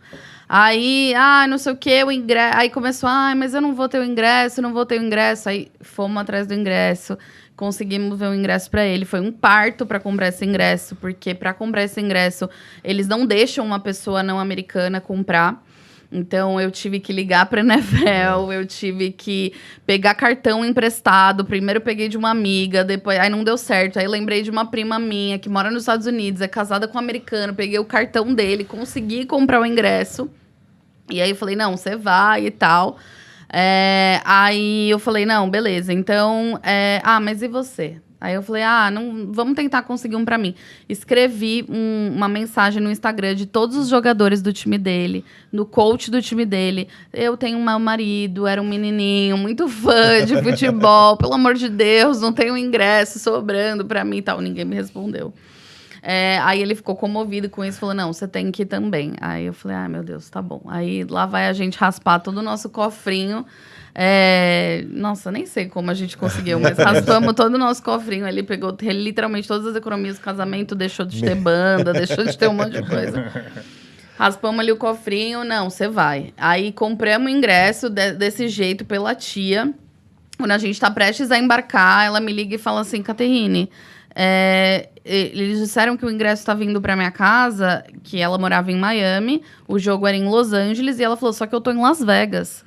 Aí, não sei o quê, o ingresso... Aí começou, mas eu não vou ter o ingresso. Aí fomos atrás do ingresso. Conseguimos ver o ingresso para ele. Foi um parto para comprar esse ingresso, porque para comprar esse ingresso, eles não deixam uma pessoa não americana comprar. Então, eu tive que ligar para a NFL, eu tive que pegar cartão emprestado. Primeiro peguei de uma amiga, depois aí não deu certo. Aí lembrei de uma prima minha que mora nos Estados Unidos, é casada com um americano. Peguei o cartão dele, consegui comprar o ingresso. E aí eu falei, não, você vai e tal. Aí eu falei, não, beleza, então... mas e você? Aí eu falei, não, vamos tentar conseguir um pra mim. Escrevi uma mensagem no Instagram de todos os jogadores do time dele, no coach do time dele. Eu tenho um marido, era um menininho, muito fã de futebol. Pelo amor de Deus, não tenho ingresso sobrando pra mim e tal. Ninguém me respondeu. Aí ele ficou comovido com isso, falou, não, você tem que ir também. Aí eu falei, meu Deus, tá bom. Aí lá vai a gente raspar todo o nosso cofrinho. Nossa, nem sei como a gente conseguiu, mas raspamos todo o nosso cofrinho. Ele pegou literalmente todas as economias do casamento, deixou de ter banda, deixou de ter um monte de coisa. Raspamos ali o cofrinho, não, você vai. Aí compramos o ingresso desse jeito pela tia. Quando a gente tá prestes a embarcar, ela me liga e fala assim, Caterine, eles disseram que o ingresso tá vindo pra minha casa, que ela morava em Miami, o jogo era em Los Angeles, e ela falou, só que eu tô em Las Vegas.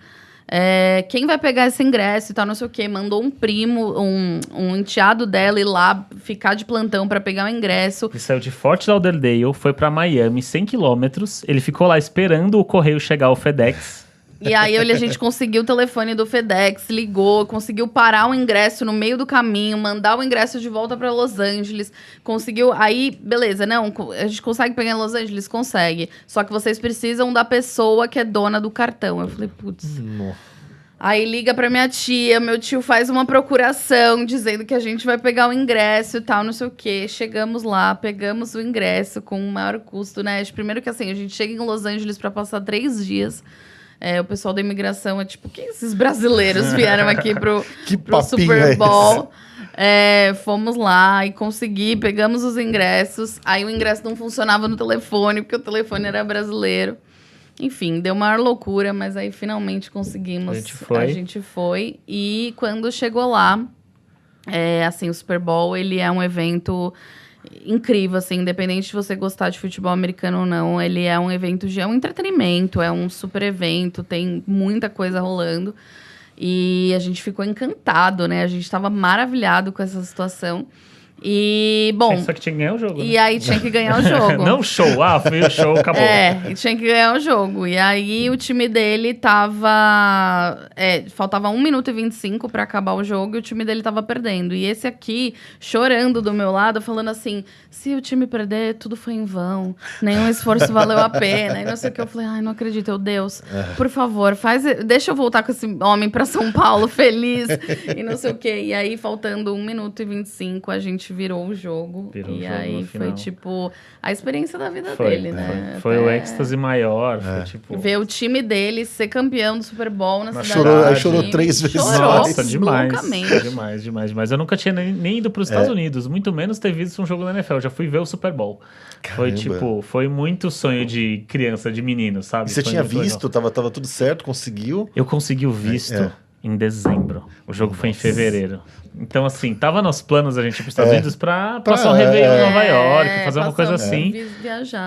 Quem vai pegar esse ingresso e tal, não sei o quê. Mandou um primo, um enteado dela ir lá ficar de plantão pra pegar o ingresso. Ele saiu de Fort Lauderdale, foi pra Miami, 100 quilômetros. Ele ficou lá esperando o correio chegar, o FedEx. E aí a gente conseguiu o telefone do FedEx, ligou, conseguiu parar o ingresso no meio do caminho, mandar o ingresso de volta para Los Angeles, conseguiu... Aí, beleza, não, a gente consegue pegar em Los Angeles? Consegue. Só que vocês precisam da pessoa que é dona do cartão. Eu falei, putz... Aí liga pra minha tia, meu tio faz uma procuração dizendo que a gente vai pegar o ingresso e tal, não sei o quê. Chegamos lá, pegamos o ingresso com o maior custo, né? Primeiro que assim, a gente chega em Los Angeles para passar 3 dias... o pessoal da imigração é tipo, quem esses brasileiros vieram aqui pro Super Bowl? Fomos lá e pegamos os ingressos. Aí o ingresso não funcionava no telefone, porque o telefone era brasileiro. Enfim, deu maior loucura, mas aí finalmente conseguimos. A gente foi. E quando chegou lá, assim, o Super Bowl, ele é um evento... incrível, assim, independente de você gostar de futebol americano ou não, ele é um evento, é um entretenimento, é um super evento, tem muita coisa rolando, e a gente ficou encantado, né, a gente tava maravilhado com essa situação, e, bom... Só que tinha que ganhar o jogo, E aí tinha que ganhar o jogo. Não show, foi o show, acabou. E tinha que ganhar o jogo. E aí o time dele tava... faltava 1 minuto e 25 pra acabar o jogo e o time dele tava perdendo. E esse aqui, chorando do meu lado, falando assim, se o time perder, tudo foi em vão. Nenhum esforço valeu a pena. E não sei o que. Eu falei, não acredito, Deus, por favor, deixa eu voltar com esse homem pra São Paulo feliz. E não sei o que. E aí, faltando 1 minuto e 25, a gente virou o jogo. Aí foi, tipo, a experiência da vida dele, né? Foi o êxtase maior. Foi, tipo... Ver o time dele ser campeão do Super Bowl na cidade. Aí chorou 3 vezes. Nossa, demais. Demais. Eu nunca tinha nem ido para os Estados Unidos, muito menos ter visto um jogo da NFL. Eu já fui ver o Super Bowl. Caramba. Foi muito sonho de criança, de menino, sabe? E você tinha visto? Tava tudo certo? Conseguiu? Eu consegui o visto em dezembro. O jogo foi em fevereiro. Então, assim, tava nos planos a gente ir para os Estados Unidos para passar um Réveillon em Nova York, fazer uma coisa assim.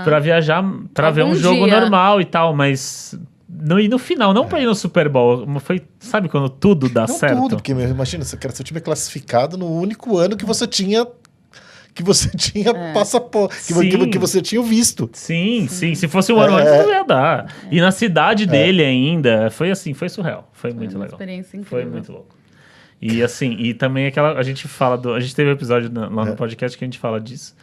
Para viajar, para ver um jogo normal e tal, mas... No final, não pra ir no Super Bowl, foi, sabe, quando tudo dá certo? Não tudo, porque imagina, seu time é classificado no único ano que você tinha passaporte, que você tinha visto. Sim. Se fosse um ano antes, não ia dar. E na cidade dele ainda, foi assim, foi surreal. Foi muito legal. Experiência incrível. Foi muito louco. E assim, e também a gente fala a gente teve um episódio lá no podcast que a gente fala disso.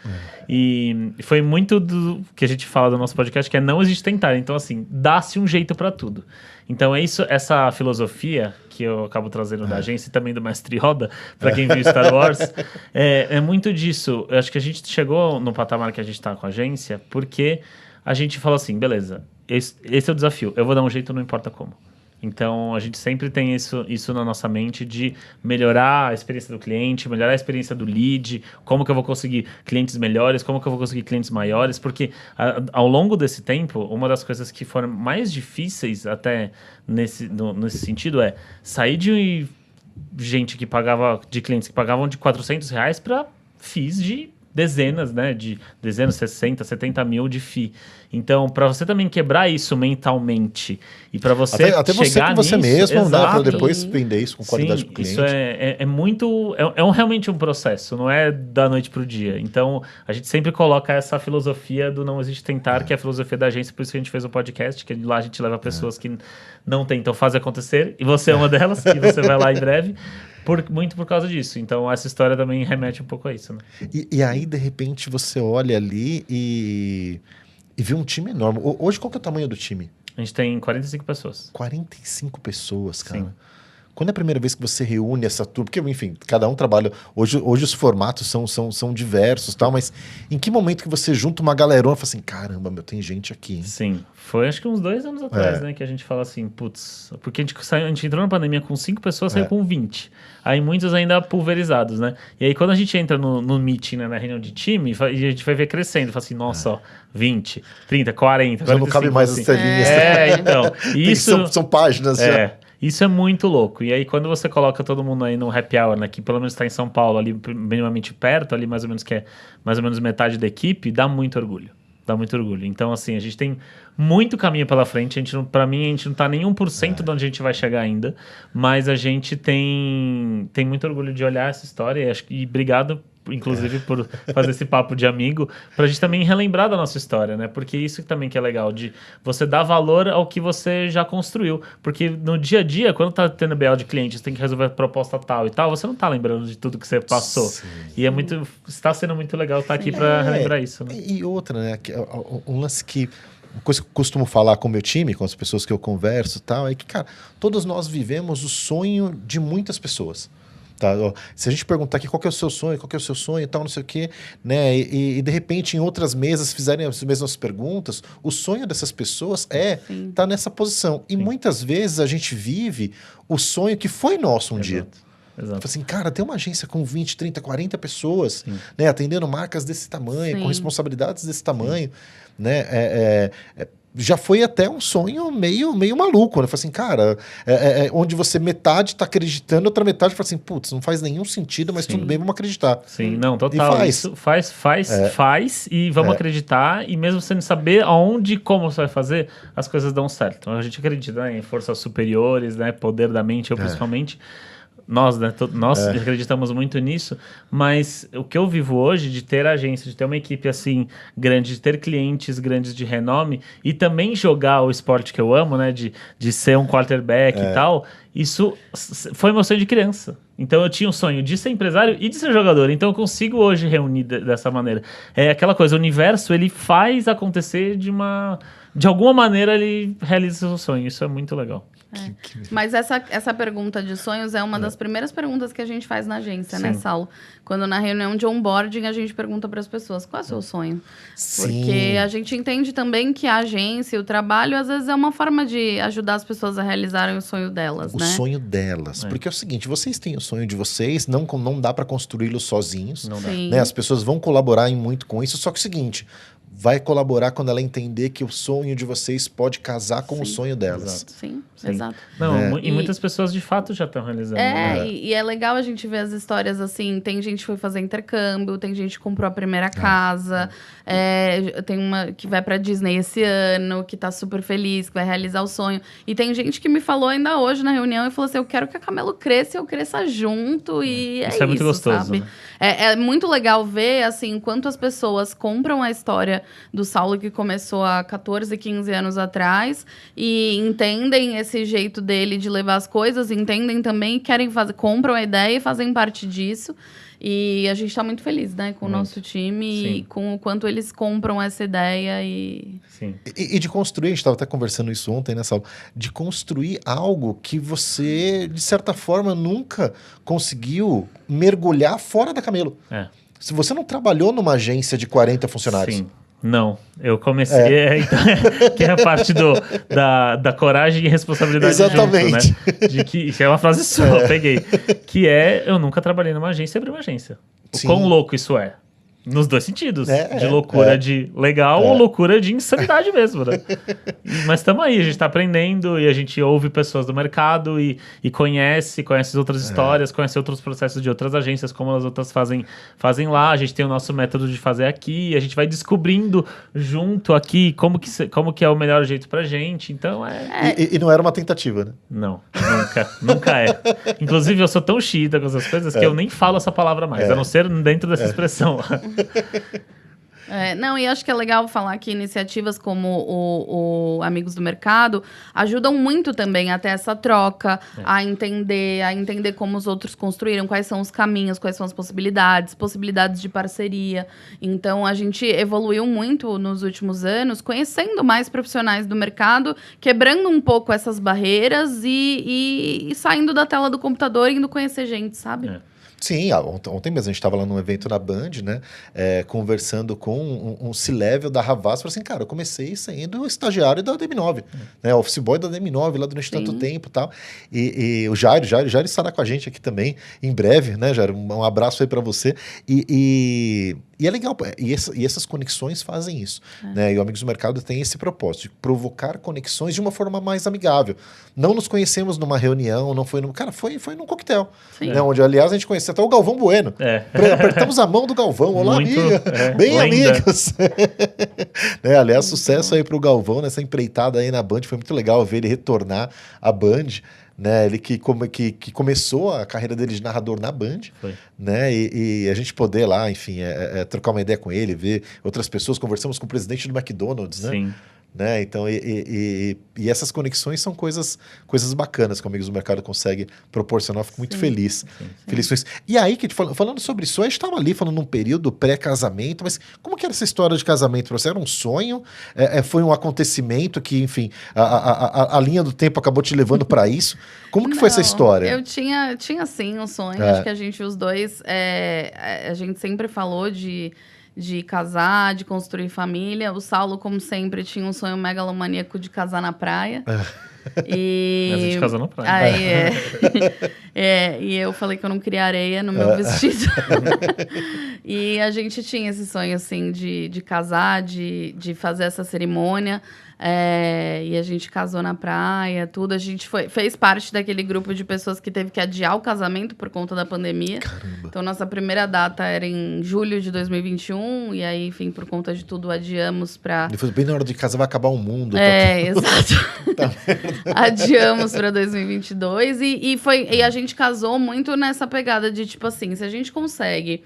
E foi muito do que a gente fala do nosso podcast, que é não existe tentar. Então, assim, dá-se um jeito pra tudo. Então, essa filosofia que eu acabo trazendo da agência e também do Mestre Yoda, pra quem viu Star Wars, é muito disso. Eu acho que a gente chegou no patamar que a gente tá com a agência, porque a gente falou assim, beleza, esse é o desafio, eu vou dar um jeito, não importa como. Então, a gente sempre tem isso na nossa mente de melhorar a experiência do cliente, melhorar a experiência do lead, como que eu vou conseguir clientes melhores, como que eu vou conseguir clientes maiores, porque ao longo desse tempo, uma das coisas que foram mais difíceis até nesse sentido é sair de gente que pagava, de clientes que pagavam de R$400 para FIIs de dezenas, né? De dezenas, 60, 70 mil de FII. Então, para você também quebrar isso mentalmente e para você até você chegar com você nisso, mesmo, né? Para exato. depois vender isso com qualidade para o cliente. Isso é muito... realmente um processo, não é da noite para o dia. Então, a gente sempre coloca essa filosofia do não existe tentar, que é a filosofia da agência, por isso que a gente fez um podcast, que lá a gente leva pessoas que não tentam fazer acontecer, e você é uma delas, e você vai lá em breve, muito por causa disso. Então, essa história também remete um pouco a isso, né? E aí, de repente, você olha ali e vê um time enorme. Hoje, qual que é o tamanho do time? A gente tem 45 pessoas. 45 pessoas, cara. Sim. Quando é a primeira vez que você reúne essa turma? Porque, enfim, cada um trabalha... Hoje os formatos são diversos e tal, mas em que momento que você junta uma galerona e fala assim, caramba, meu, tem gente aqui, hein? Sim. Foi acho que uns 2 anos atrás, né? Que a gente fala assim, putz... Porque a gente entrou na pandemia com 5 pessoas, saiu com 20. Aí muitos ainda pulverizados, né? E aí quando a gente entra no meeting, né, na reunião de time, a gente vai ver crescendo. Fala assim, nossa, ó, 20, 30, 40, já 45, não cabe mais assim. as telinhas. Então... Isso... São páginas já. Isso é muito louco. E aí, quando você coloca todo mundo aí no happy hour, né, que pelo menos está em São Paulo, ali minimamente perto, ali mais ou menos que é mais ou menos metade da equipe, dá muito orgulho. Dá muito orgulho. Então, assim, a gente tem muito caminho pela frente. Pra mim, a gente não tá nem 1% de onde a gente vai chegar ainda. Mas a gente tem muito orgulho de olhar essa história. E obrigado, inclusive, por fazer esse papo de amigo, pra gente também relembrar da nossa história, né? Porque isso também que é legal, de você dar valor ao que você já construiu. Porque no dia a dia, quando tá tendo BO de cliente, você tem que resolver a proposta tal e tal, você não tá lembrando de tudo que você passou. Sim. E está sendo muito legal estar aqui pra relembrar isso, né? E outra, né? Um lance que... Uma coisa que eu costumo falar com o meu time, com as pessoas que eu converso e tal, é que, cara, todos nós vivemos o sonho de muitas pessoas. Tá? Se a gente perguntar aqui qual que é o seu sonho, qual que é o seu sonho e tal, não sei o quê, né? E de repente em outras mesas fizerem as mesmas perguntas, o sonho dessas pessoas é estar nessa posição. E muitas vezes a gente vive o sonho que foi nosso um dia. Exato. Assim, cara, tem uma agência com 20, 30, 40 pessoas, né, atendendo marcas desse tamanho, com responsabilidades desse tamanho, né? Já foi até um sonho meio maluco, né? Falei assim, cara, onde você metade tá acreditando, outra metade fala assim, putz, não faz nenhum sentido, mas tudo bem, vamos acreditar. Sim, não, total. E faz. Isso faz e vamos acreditar, e mesmo sem saber aonde e como você vai fazer, as coisas dão certo. Então a gente acredita, né, em forças superiores, né, poder da mente, eu principalmente. Nós, né? Nós acreditamos muito nisso, mas o que eu vivo hoje de ter agência, de ter uma equipe assim grande, de ter clientes grandes de renome e também jogar o esporte que eu amo, né? De ser um quarterback e tal, isso foi meu sonho de criança. Então eu tinha um sonho de ser empresário e de ser jogador. Então eu consigo hoje reunir dessa maneira. É aquela coisa, o universo ele faz acontecer de alguma maneira ele realiza seu sonho. Isso é muito legal. Mas essa pergunta de sonhos é uma das primeiras perguntas que a gente faz na agência, né, Saulo? Quando na reunião de onboarding a gente pergunta para as pessoas, qual é o seu sonho? Porque a gente entende também que a agência, o trabalho, às vezes é uma forma de ajudar as pessoas a realizarem o sonho delas, né? O sonho delas. Porque é o seguinte, vocês têm o sonho de vocês, não dá para construí-lo sozinhos. Não dá. Né? As pessoas vão colaborar muito com isso, só que é o seguinte... vai colaborar quando ela entender que o sonho de vocês pode casar com o sonho delas. Exato. Sim, exato. Não, e muitas pessoas de fato já estão realizando. Né? E é legal a gente ver as histórias assim. Tem gente que foi fazer intercâmbio, tem gente que comprou a primeira casa, tem uma que vai pra Disney esse ano, que tá super feliz, que vai realizar o sonho. E tem gente que me falou ainda hoje na reunião e falou assim: eu quero que a Camelo cresça e eu cresça junto. E isso é muito gostoso. Sabe? Né? É muito legal ver, assim, quanto as pessoas compram a história do Saulo, que começou há 14, 15 anos atrás, e entendem esse jeito dele de levar as coisas, entendem também, querem fazer, compram a ideia e fazem parte disso. E a gente está muito feliz, né, com o nosso time e com o quanto eles compram essa ideia e... Sim. E de construir, a gente estava até conversando isso ontem, né, Saulo? De construir algo que você, de certa forma, nunca conseguiu mergulhar fora da Camelo. Se você não trabalhou numa agência de 40 funcionários... Sim. Não, eu comecei... Então, que é a parte da coragem e responsabilidade. Exatamente. Junto, né? Que é uma frase sua, eu peguei. Que é, eu nunca trabalhei numa agência e abri uma agência. O quão louco isso é. Nos dois sentidos. É, de loucura de legal ou loucura de insanidade mesmo, né? Mas estamos aí, a gente tá aprendendo e a gente ouve pessoas do mercado e conhece as outras histórias, conhece outros processos de outras agências, como as outras fazem lá. A gente tem o nosso método de fazer aqui, a gente vai descobrindo junto aqui como que é o melhor jeito pra gente. Então E não era uma tentativa, né? Não, nunca é. Inclusive, eu sou tão xiita com essas coisas que eu nem falo essa palavra mais, a não ser dentro dessa expressão. Não, e acho que é legal falar que iniciativas como o Amigos do Mercado ajudam muito também a ter essa troca, a entender como os outros construíram, quais são os caminhos, quais são as possibilidades de parceria. Então, a gente evoluiu muito nos últimos anos, conhecendo mais profissionais do mercado, quebrando um pouco essas barreiras e saindo da tela do computador e indo conhecer gente, sabe? Sim, ontem mesmo a gente estava lá num evento na Band, né? Conversando com um C-Level da Havas. Falei assim, cara, eu comecei sendo estagiário da DM9, né? Office boy da DM9, lá durante tanto tempo e tal. E o Jairo estará com a gente aqui também, em breve, né, Jairo? Um abraço aí para você. E é legal, e essas conexões fazem isso, né? E o Amigos do Mercado tem esse propósito, de provocar conexões de uma forma mais amigável. Não nos conhecemos numa reunião, não foi cara, foi num coquetel, né? Onde, aliás, a gente conheceu até o Galvão Bueno. Apertamos a mão do Galvão. Olá, Muito, amiga. Bem, lenda. amigos. Né? Aliás, sucesso aí pro Galvão nessa empreitada aí na Band. Foi muito legal ver ele retornar à Band. Né, ele que começou a carreira dele de narrador na Band, né, e a gente poder lá, enfim, trocar uma ideia com ele, ver outras pessoas. Conversamos com o presidente do McDonald's, né? Sim. Né? Então, e essas conexões são coisas bacanas que o Amigos do Mercado consegue proporcionar. Eu fico muito feliz com isso. E aí, falando sobre isso, a gente estava ali falando num período pré-casamento, mas como que era essa história de casamento para você? Era um sonho? Foi um acontecimento que, enfim, a linha do tempo acabou te levando para isso? Como que foi essa história? Eu tinha sim um sonho. Acho que a gente, os dois, a gente sempre falou de casar, de construir família. O Saulo, como sempre, tinha um sonho megalomaníaco de casar na praia. E a gente casou na praia. Aí, e eu falei que eu não queria areia no meu vestido. E a gente tinha esse sonho, assim, de casar, de fazer essa cerimônia. E a gente casou na praia, tudo. A gente fez parte daquele grupo de pessoas que teve que adiar o casamento por conta da pandemia. Caramba. Então, nossa primeira data era em julho de 2021. E aí, enfim, por conta de tudo, adiamos pra... Depois, bem na hora de casar, vai acabar o mundo. Exato. Adiamos pra 2022. E a gente casou muito nessa pegada de, tipo assim, se a gente consegue...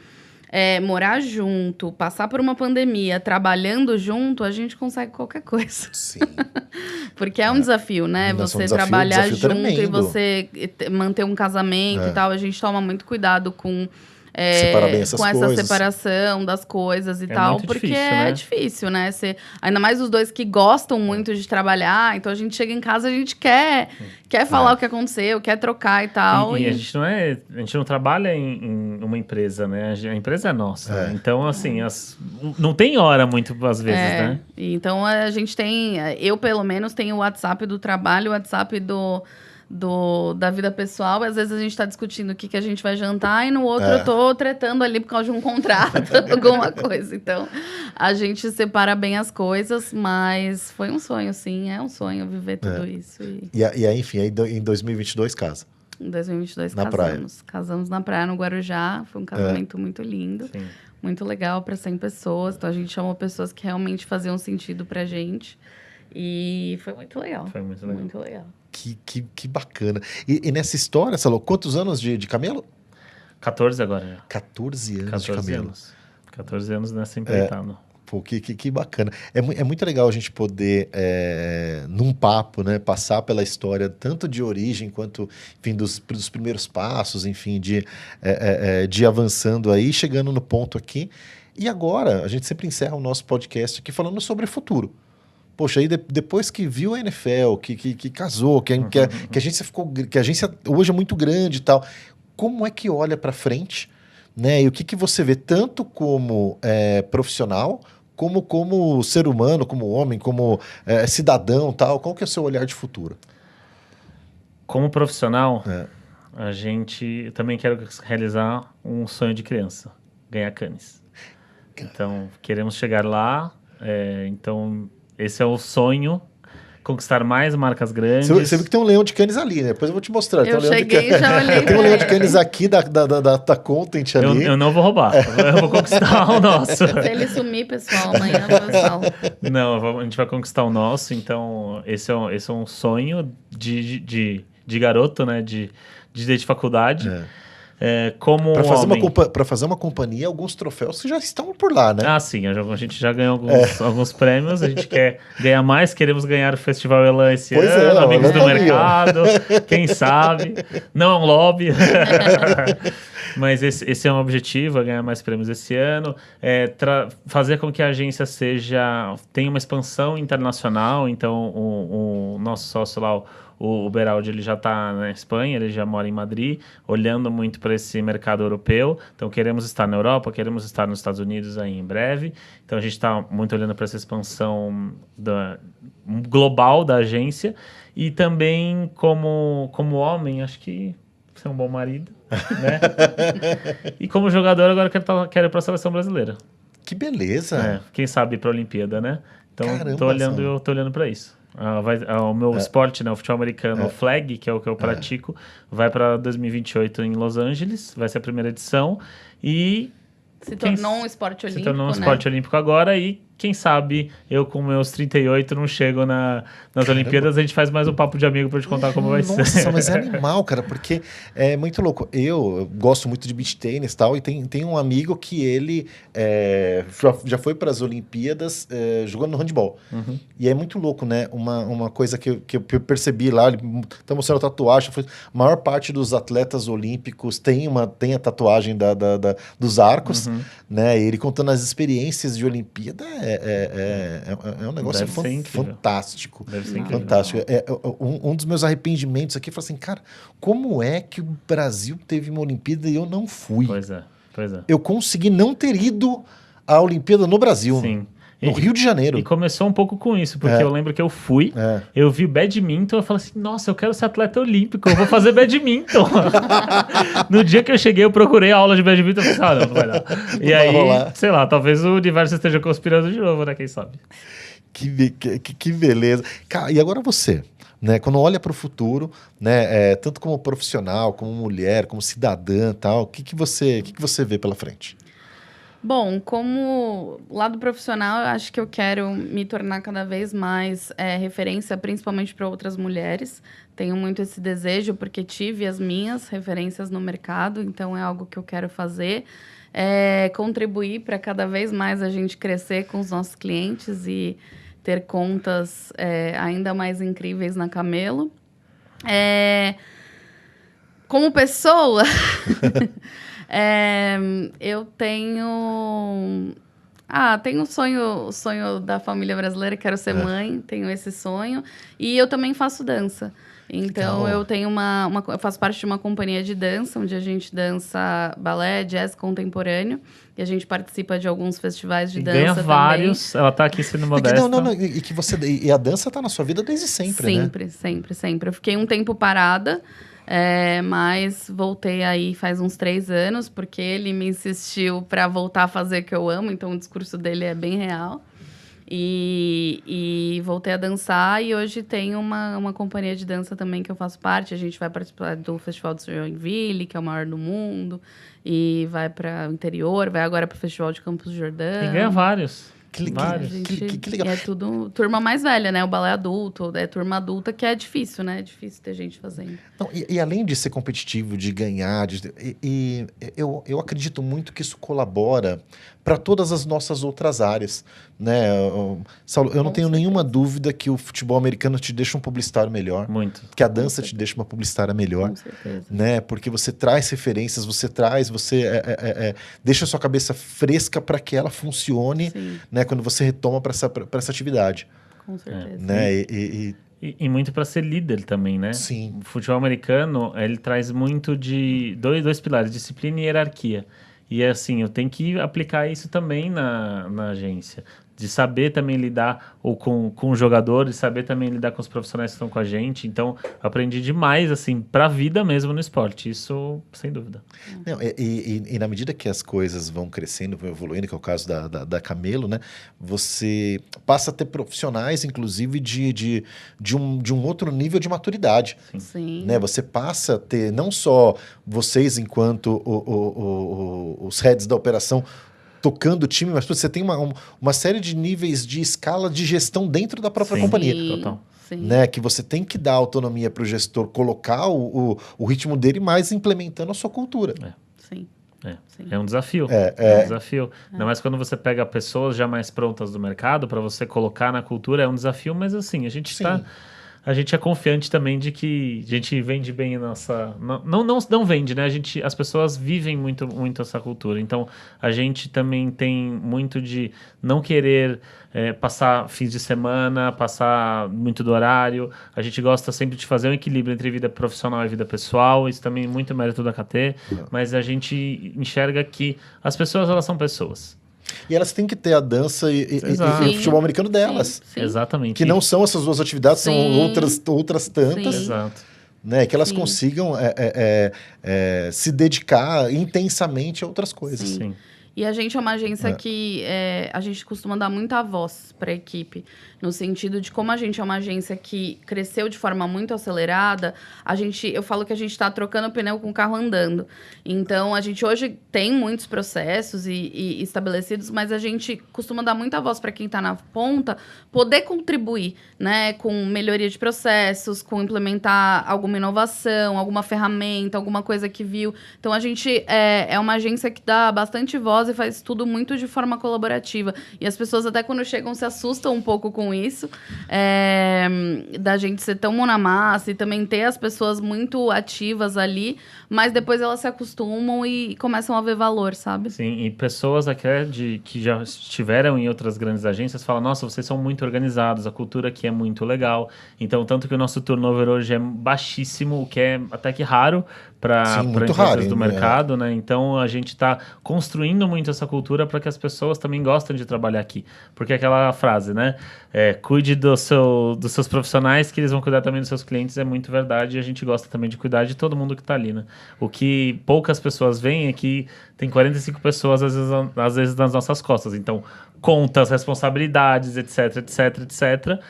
morar junto, passar por uma pandemia, trabalhando junto, a gente consegue qualquer coisa. Sim. Porque é um desafio, né? Você trabalhar junto tremendo. E você manter um casamento e tal. A gente toma muito cuidado com separar bem essas com essa coisas. separação das coisas e tal. Muito Porque difícil, é né? difícil, né? Ainda mais os dois que gostam muito de trabalhar. Então, a gente chega em casa, a gente quer falar o que aconteceu, quer trocar e tal. E a gente não trabalha em uma empresa, né? A empresa é nossa. Então, assim, não tem hora muito às vezes, né? Então, a gente tem... Eu, pelo menos, tenho o WhatsApp do trabalho, o WhatsApp da vida pessoal. E às vezes a gente tá discutindo o que a gente vai jantar e no outro eu tô tretando ali por causa de um contrato, alguma coisa. Então, a gente separa bem as coisas, mas foi um sonho, sim. É um sonho viver tudo isso. E aí, enfim, aí em 2022 casa. Em 2022 Na casamos. Casamos na praia, no Guarujá. Foi um casamento muito lindo. Sim. Muito legal para 100 pessoas. Então, a gente chamou pessoas que realmente faziam sentido pra gente. E foi muito legal. Foi muito legal. Muito legal. Que bacana. E nessa história, Salô, quantos anos de camelo? 14 agora já. 14 anos 14 de camelo. anos. 14 anos nessa empreitada. Pô, que bacana. É muito legal a gente poder, num papo, né, passar pela história, tanto de origem quanto, enfim, dos primeiros passos, enfim, de ir avançando aí, chegando no ponto aqui. E agora, a gente sempre encerra o nosso podcast aqui falando sobre futuro. Poxa, aí depois que viu a NFL, que casou, que a agência hoje é muito grande e tal, como é que olha para frente, né? E o que você vê tanto como profissional, como ser humano, como homem, como cidadão, tal? Qual que é o seu olhar de futuro? Como profissional, a gente também quer realizar um sonho de criança, ganhar canis. Então, queremos chegar lá. Então, esse é o sonho. Conquistar mais marcas grandes. Você viu que tem um leão de Cannes ali, né? Depois eu vou te mostrar. Eu cheguei e já olhei. Tem um leão de Cannes aqui da Content ali. Eu não vou roubar. Eu vou conquistar o nosso. Se ele sumir, pessoal, amanhã eu falo. Não, a gente vai conquistar o nosso. Então, esse é um sonho de garoto, né? De faculdade. Como Pra fazer uma companhia, alguns troféus que já estão por lá, né? Ah, sim. A gente já ganhou alguns prêmios. A gente quer ganhar mais. Queremos ganhar o Festival Elan esse ano. Amigos do Mercado. Quem sabe? Não é um lobby. Mas esse é um objetivo, ganhar mais prêmios esse ano. Fazer com que a agência tenha uma expansão internacional. Então, o nosso sócio lá, o Beraldi, ele já está na Espanha, ele já mora em Madrid, olhando muito para esse mercado europeu. Então, queremos estar na Europa, queremos estar nos Estados Unidos aí em breve. Então, a gente está muito olhando para essa expansão global da agência. E também, como homem, acho que ser um bom marido, né? E como jogador, agora quero ir para a seleção brasileira. Que beleza! Quem sabe ir para a Olimpíada, né? Então, Caramba, tô olhando para isso. O meu esporte, né, o futebol americano, o flag, que é o que eu pratico, vai para 2028 em Los Angeles, vai ser a primeira edição e se tornou um esporte olímpico, se tornou um esporte olímpico agora e quem sabe eu com meus 38 não chego nas Olimpíadas, a gente faz mais um papo de amigo pra te contar como vai ser. Nossa, mas é animal, cara, porque é muito louco. Eu gosto muito de beach tênis e tal, e tem um amigo que ele já foi para as Olimpíadas jogando no handball. Uhum. E é muito louco, né? Uma coisa que eu percebi lá, ele tá mostrando a tatuagem, a maior parte dos atletas olímpicos tem a tatuagem dos arcos, né? E ele contando as experiências de Olimpíada é um negócio fantástico. Deve ser incrível. Fantástico. Um dos meus arrependimentos aqui foi assim, cara, como é que o Brasil teve uma Olimpíada e eu não fui? Pois é. Eu consegui não ter ido à Olimpíada no Brasil. Sim. No Rio de Janeiro. E começou um pouco com isso, porque eu lembro que eu fui, eu vi badminton, eu falei assim, nossa, eu quero ser atleta olímpico, eu vou fazer badminton. No dia que eu cheguei, eu procurei a aula de badminton, eu falei, não vai dar. E aí, sei lá, talvez o universo esteja conspirando de novo, né, quem sabe. Que beleza. Cara, e agora você, né, quando olha para o futuro, né, tanto como profissional, como mulher, como cidadã, tal, o que você vê pela frente? Bom, como lado profissional, eu acho que eu quero me tornar cada vez mais referência, principalmente para outras mulheres. Tenho muito esse desejo, porque tive as minhas referências no mercado, então é algo que eu quero fazer. Contribuir para cada vez mais a gente crescer com os nossos clientes e ter contas ainda mais incríveis na Camelo. Como pessoa... eu tenho o sonho da família brasileira, quero ser mãe, tenho esse sonho. E eu também faço dança. Então, eu tenho eu faço parte de uma companhia de dança, onde a gente dança balé, jazz contemporâneo. E a gente participa de alguns festivais de dança ganha também. vários, ela tá aqui sendo modesta. E a dança tá na sua vida desde sempre, né? Sempre. Eu fiquei um tempo parada. Mas voltei aí faz uns 3 anos, porque ele me insistiu para voltar a fazer o que eu amo, então o discurso dele é bem real. E voltei a dançar e hoje tenho uma companhia de dança também que eu faço parte. A gente vai participar do Festival de Joinville, que é o maior do mundo, e vai para o interior, vai agora para o Festival de Campos do Jordão. E ganha vários. Que legal. É tudo turma mais velha, né? O balé adulto, turma adulta, que é difícil, né? É difícil ter gente fazendo. Não, e além de ser competitivo, de ganhar, eu acredito muito que isso colabora para todas as nossas outras áreas, né? Saulo, eu não tenho nenhuma dúvida que o futebol americano te deixa um publicitário melhor. Muito. Que a dança te deixa uma publicitária melhor. Com certeza. Né? Porque você traz referências, você deixa a sua cabeça fresca para que ela funcione, né? Quando você retoma para essa atividade. Com certeza. Né? E muito para ser líder também, né? Sim. O futebol americano, ele traz muito de dois pilares, disciplina e hierarquia. E assim, eu tenho que aplicar isso também na agência. de saber também lidar ou com o jogador, de saber também lidar com os profissionais que estão com a gente. Então, aprendi demais, assim, pra vida mesmo no esporte. Isso, sem dúvida. Não, e na medida que as coisas vão crescendo, vão evoluindo, que é o caso da Camelo, né? Você passa a ter profissionais, inclusive, de um outro nível de maturidade. Sim. Né? Você passa a ter, não só vocês enquanto os heads da operação tocando o time, mas você tem uma série de níveis de escala de gestão dentro da própria Sim. companhia. Total. Sim. Né? Que você tem que dar autonomia para o gestor colocar o ritmo dele, mas implementando a sua cultura. Sim. Sim. É um desafio. Um desafio. Ainda mais quando você pega pessoas já mais prontas do mercado para você colocar na cultura, é um desafio, mas assim, a gente é confiante também de que a gente vende bem a nossa... Não vende, né? As pessoas vivem muito, muito essa cultura. Então, a gente também tem muito de não querer passar fins de semana, passar muito do horário. A gente gosta sempre de fazer um equilíbrio entre vida profissional e vida pessoal. Isso também é muito mérito da KT. Mas a gente enxerga que as pessoas, elas são pessoas. E elas têm que ter a dança e o futebol americano delas. Sim. Exatamente. Que não são essas duas atividades, são outras tantas. Sim. Exato. Né? Que elas consigam se dedicar intensamente a outras coisas. Sim. E a gente é uma agência que a gente costuma dar muita voz para a equipe, no sentido de como a gente é uma agência que cresceu de forma muito acelerada, eu falo que a gente está trocando pneu com o carro andando. Então, a gente hoje tem muitos processos e estabelecidos, mas a gente costuma dar muita voz para quem está na ponta poder contribuir, né, com melhoria de processos, com implementar alguma inovação, alguma ferramenta, alguma coisa que viu. Então, a gente é uma agência que dá bastante voz e faz tudo muito de forma colaborativa. E as pessoas até quando chegam se assustam um pouco com isso, da gente ser tão mão na massa e também ter as pessoas muito ativas ali, mas depois elas se acostumam e começam a ver valor, sabe? Sim, e pessoas até que já estiveram em outras grandes agências falam, nossa, vocês são muito organizados, a cultura aqui é muito legal. Então, tanto que o nosso turnover hoje é baixíssimo, o que é até que raro para empresas do mercado, né? Então, a gente está construindo muito essa cultura para que as pessoas também gostem de trabalhar aqui. Porque aquela frase, né? Cuide dos seus profissionais, que eles vão cuidar também dos seus clientes, é muito verdade. E a gente gosta também de cuidar de todo mundo que está ali, né? O que poucas pessoas veem é que tem 45 pessoas, às vezes nas nossas costas. Então, contas, responsabilidades, etc, etc, etc,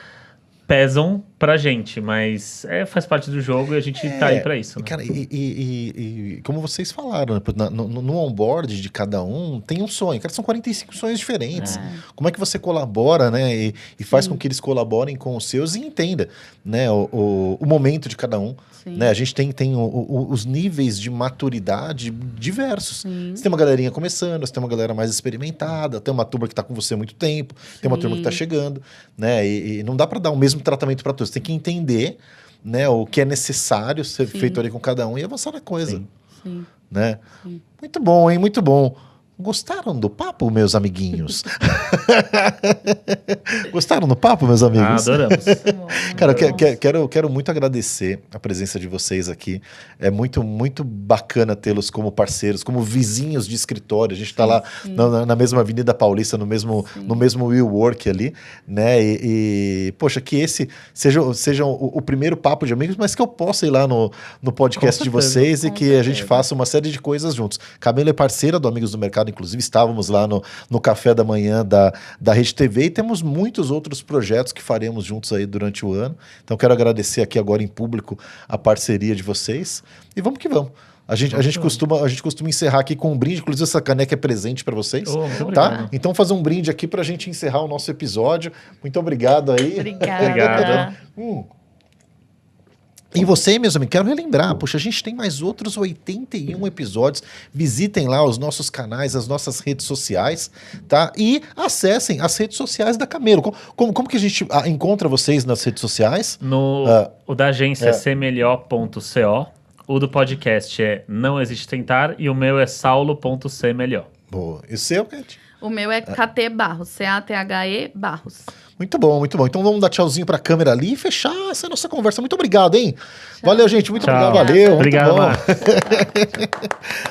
pesam pra gente, mas faz parte do jogo e a gente tá aí pra isso, né? Cara, e como vocês falaram, né, no onboard de cada um tem um sonho. Cara, são 45 sonhos diferentes. Como é que você colabora, né? E faz com que eles colaborem com os seus e entenda, né, o momento de cada um. Né? A gente tem os níveis de maturidade diversos. Você tem uma galerinha começando, você tem uma galera mais experimentada, tem uma turma que está com você há muito tempo, tem uma turma que está chegando, né? E não dá para dar o mesmo tratamento para todos. Você tem que entender, né, o que é necessário ser feito ali com cada um e avançar na coisa. Sim. Né? Sim. Muito bom, hein? Muito bom. Gostaram do papo, meus amiguinhos? Gostaram do papo, meus amigos? Adoramos. Cara, quero muito agradecer a presença de vocês aqui. É muito, muito bacana tê-los como parceiros, como vizinhos de escritório. A gente está lá na mesma Avenida Paulista, no mesmo WeWork ali, né? Poxa, que esse seja o primeiro papo de amigos, mas que eu possa ir lá no podcast de vocês e que a gente faça uma série de coisas juntos. Camelo é parceira do Amigos do Mercado, inclusive estávamos lá no café da manhã da Rede TV e temos muitos outros projetos que faremos juntos aí durante o ano. Então quero agradecer aqui agora em público a parceria de vocês e vamos que vamos. A gente costuma encerrar aqui com um brinde, inclusive essa caneca é presente para vocês, tá? Então fazer um brinde aqui para a gente encerrar o nosso episódio. Muito obrigado aí. Obrigada. E você, meus amigos, quero relembrar, poxa, a gente tem mais outros 81 episódios, visitem lá os nossos canais, as nossas redes sociais, tá? E acessem as redes sociais da Camelo. Como que a gente encontra vocês nas redes sociais? O da agência é cmelhor.co, o do podcast é Não Existe Tentar e o meu é saulo.cmelhor. Boa. E o seu, Cat? O meu é KT Barros, CATHE Barros. Muito bom, muito bom. Então vamos dar tchauzinho pra câmera ali e fechar essa nossa conversa. Muito obrigado, hein? Valeu, gente. Muito obrigado. Valeu. Obrigado, muito bom.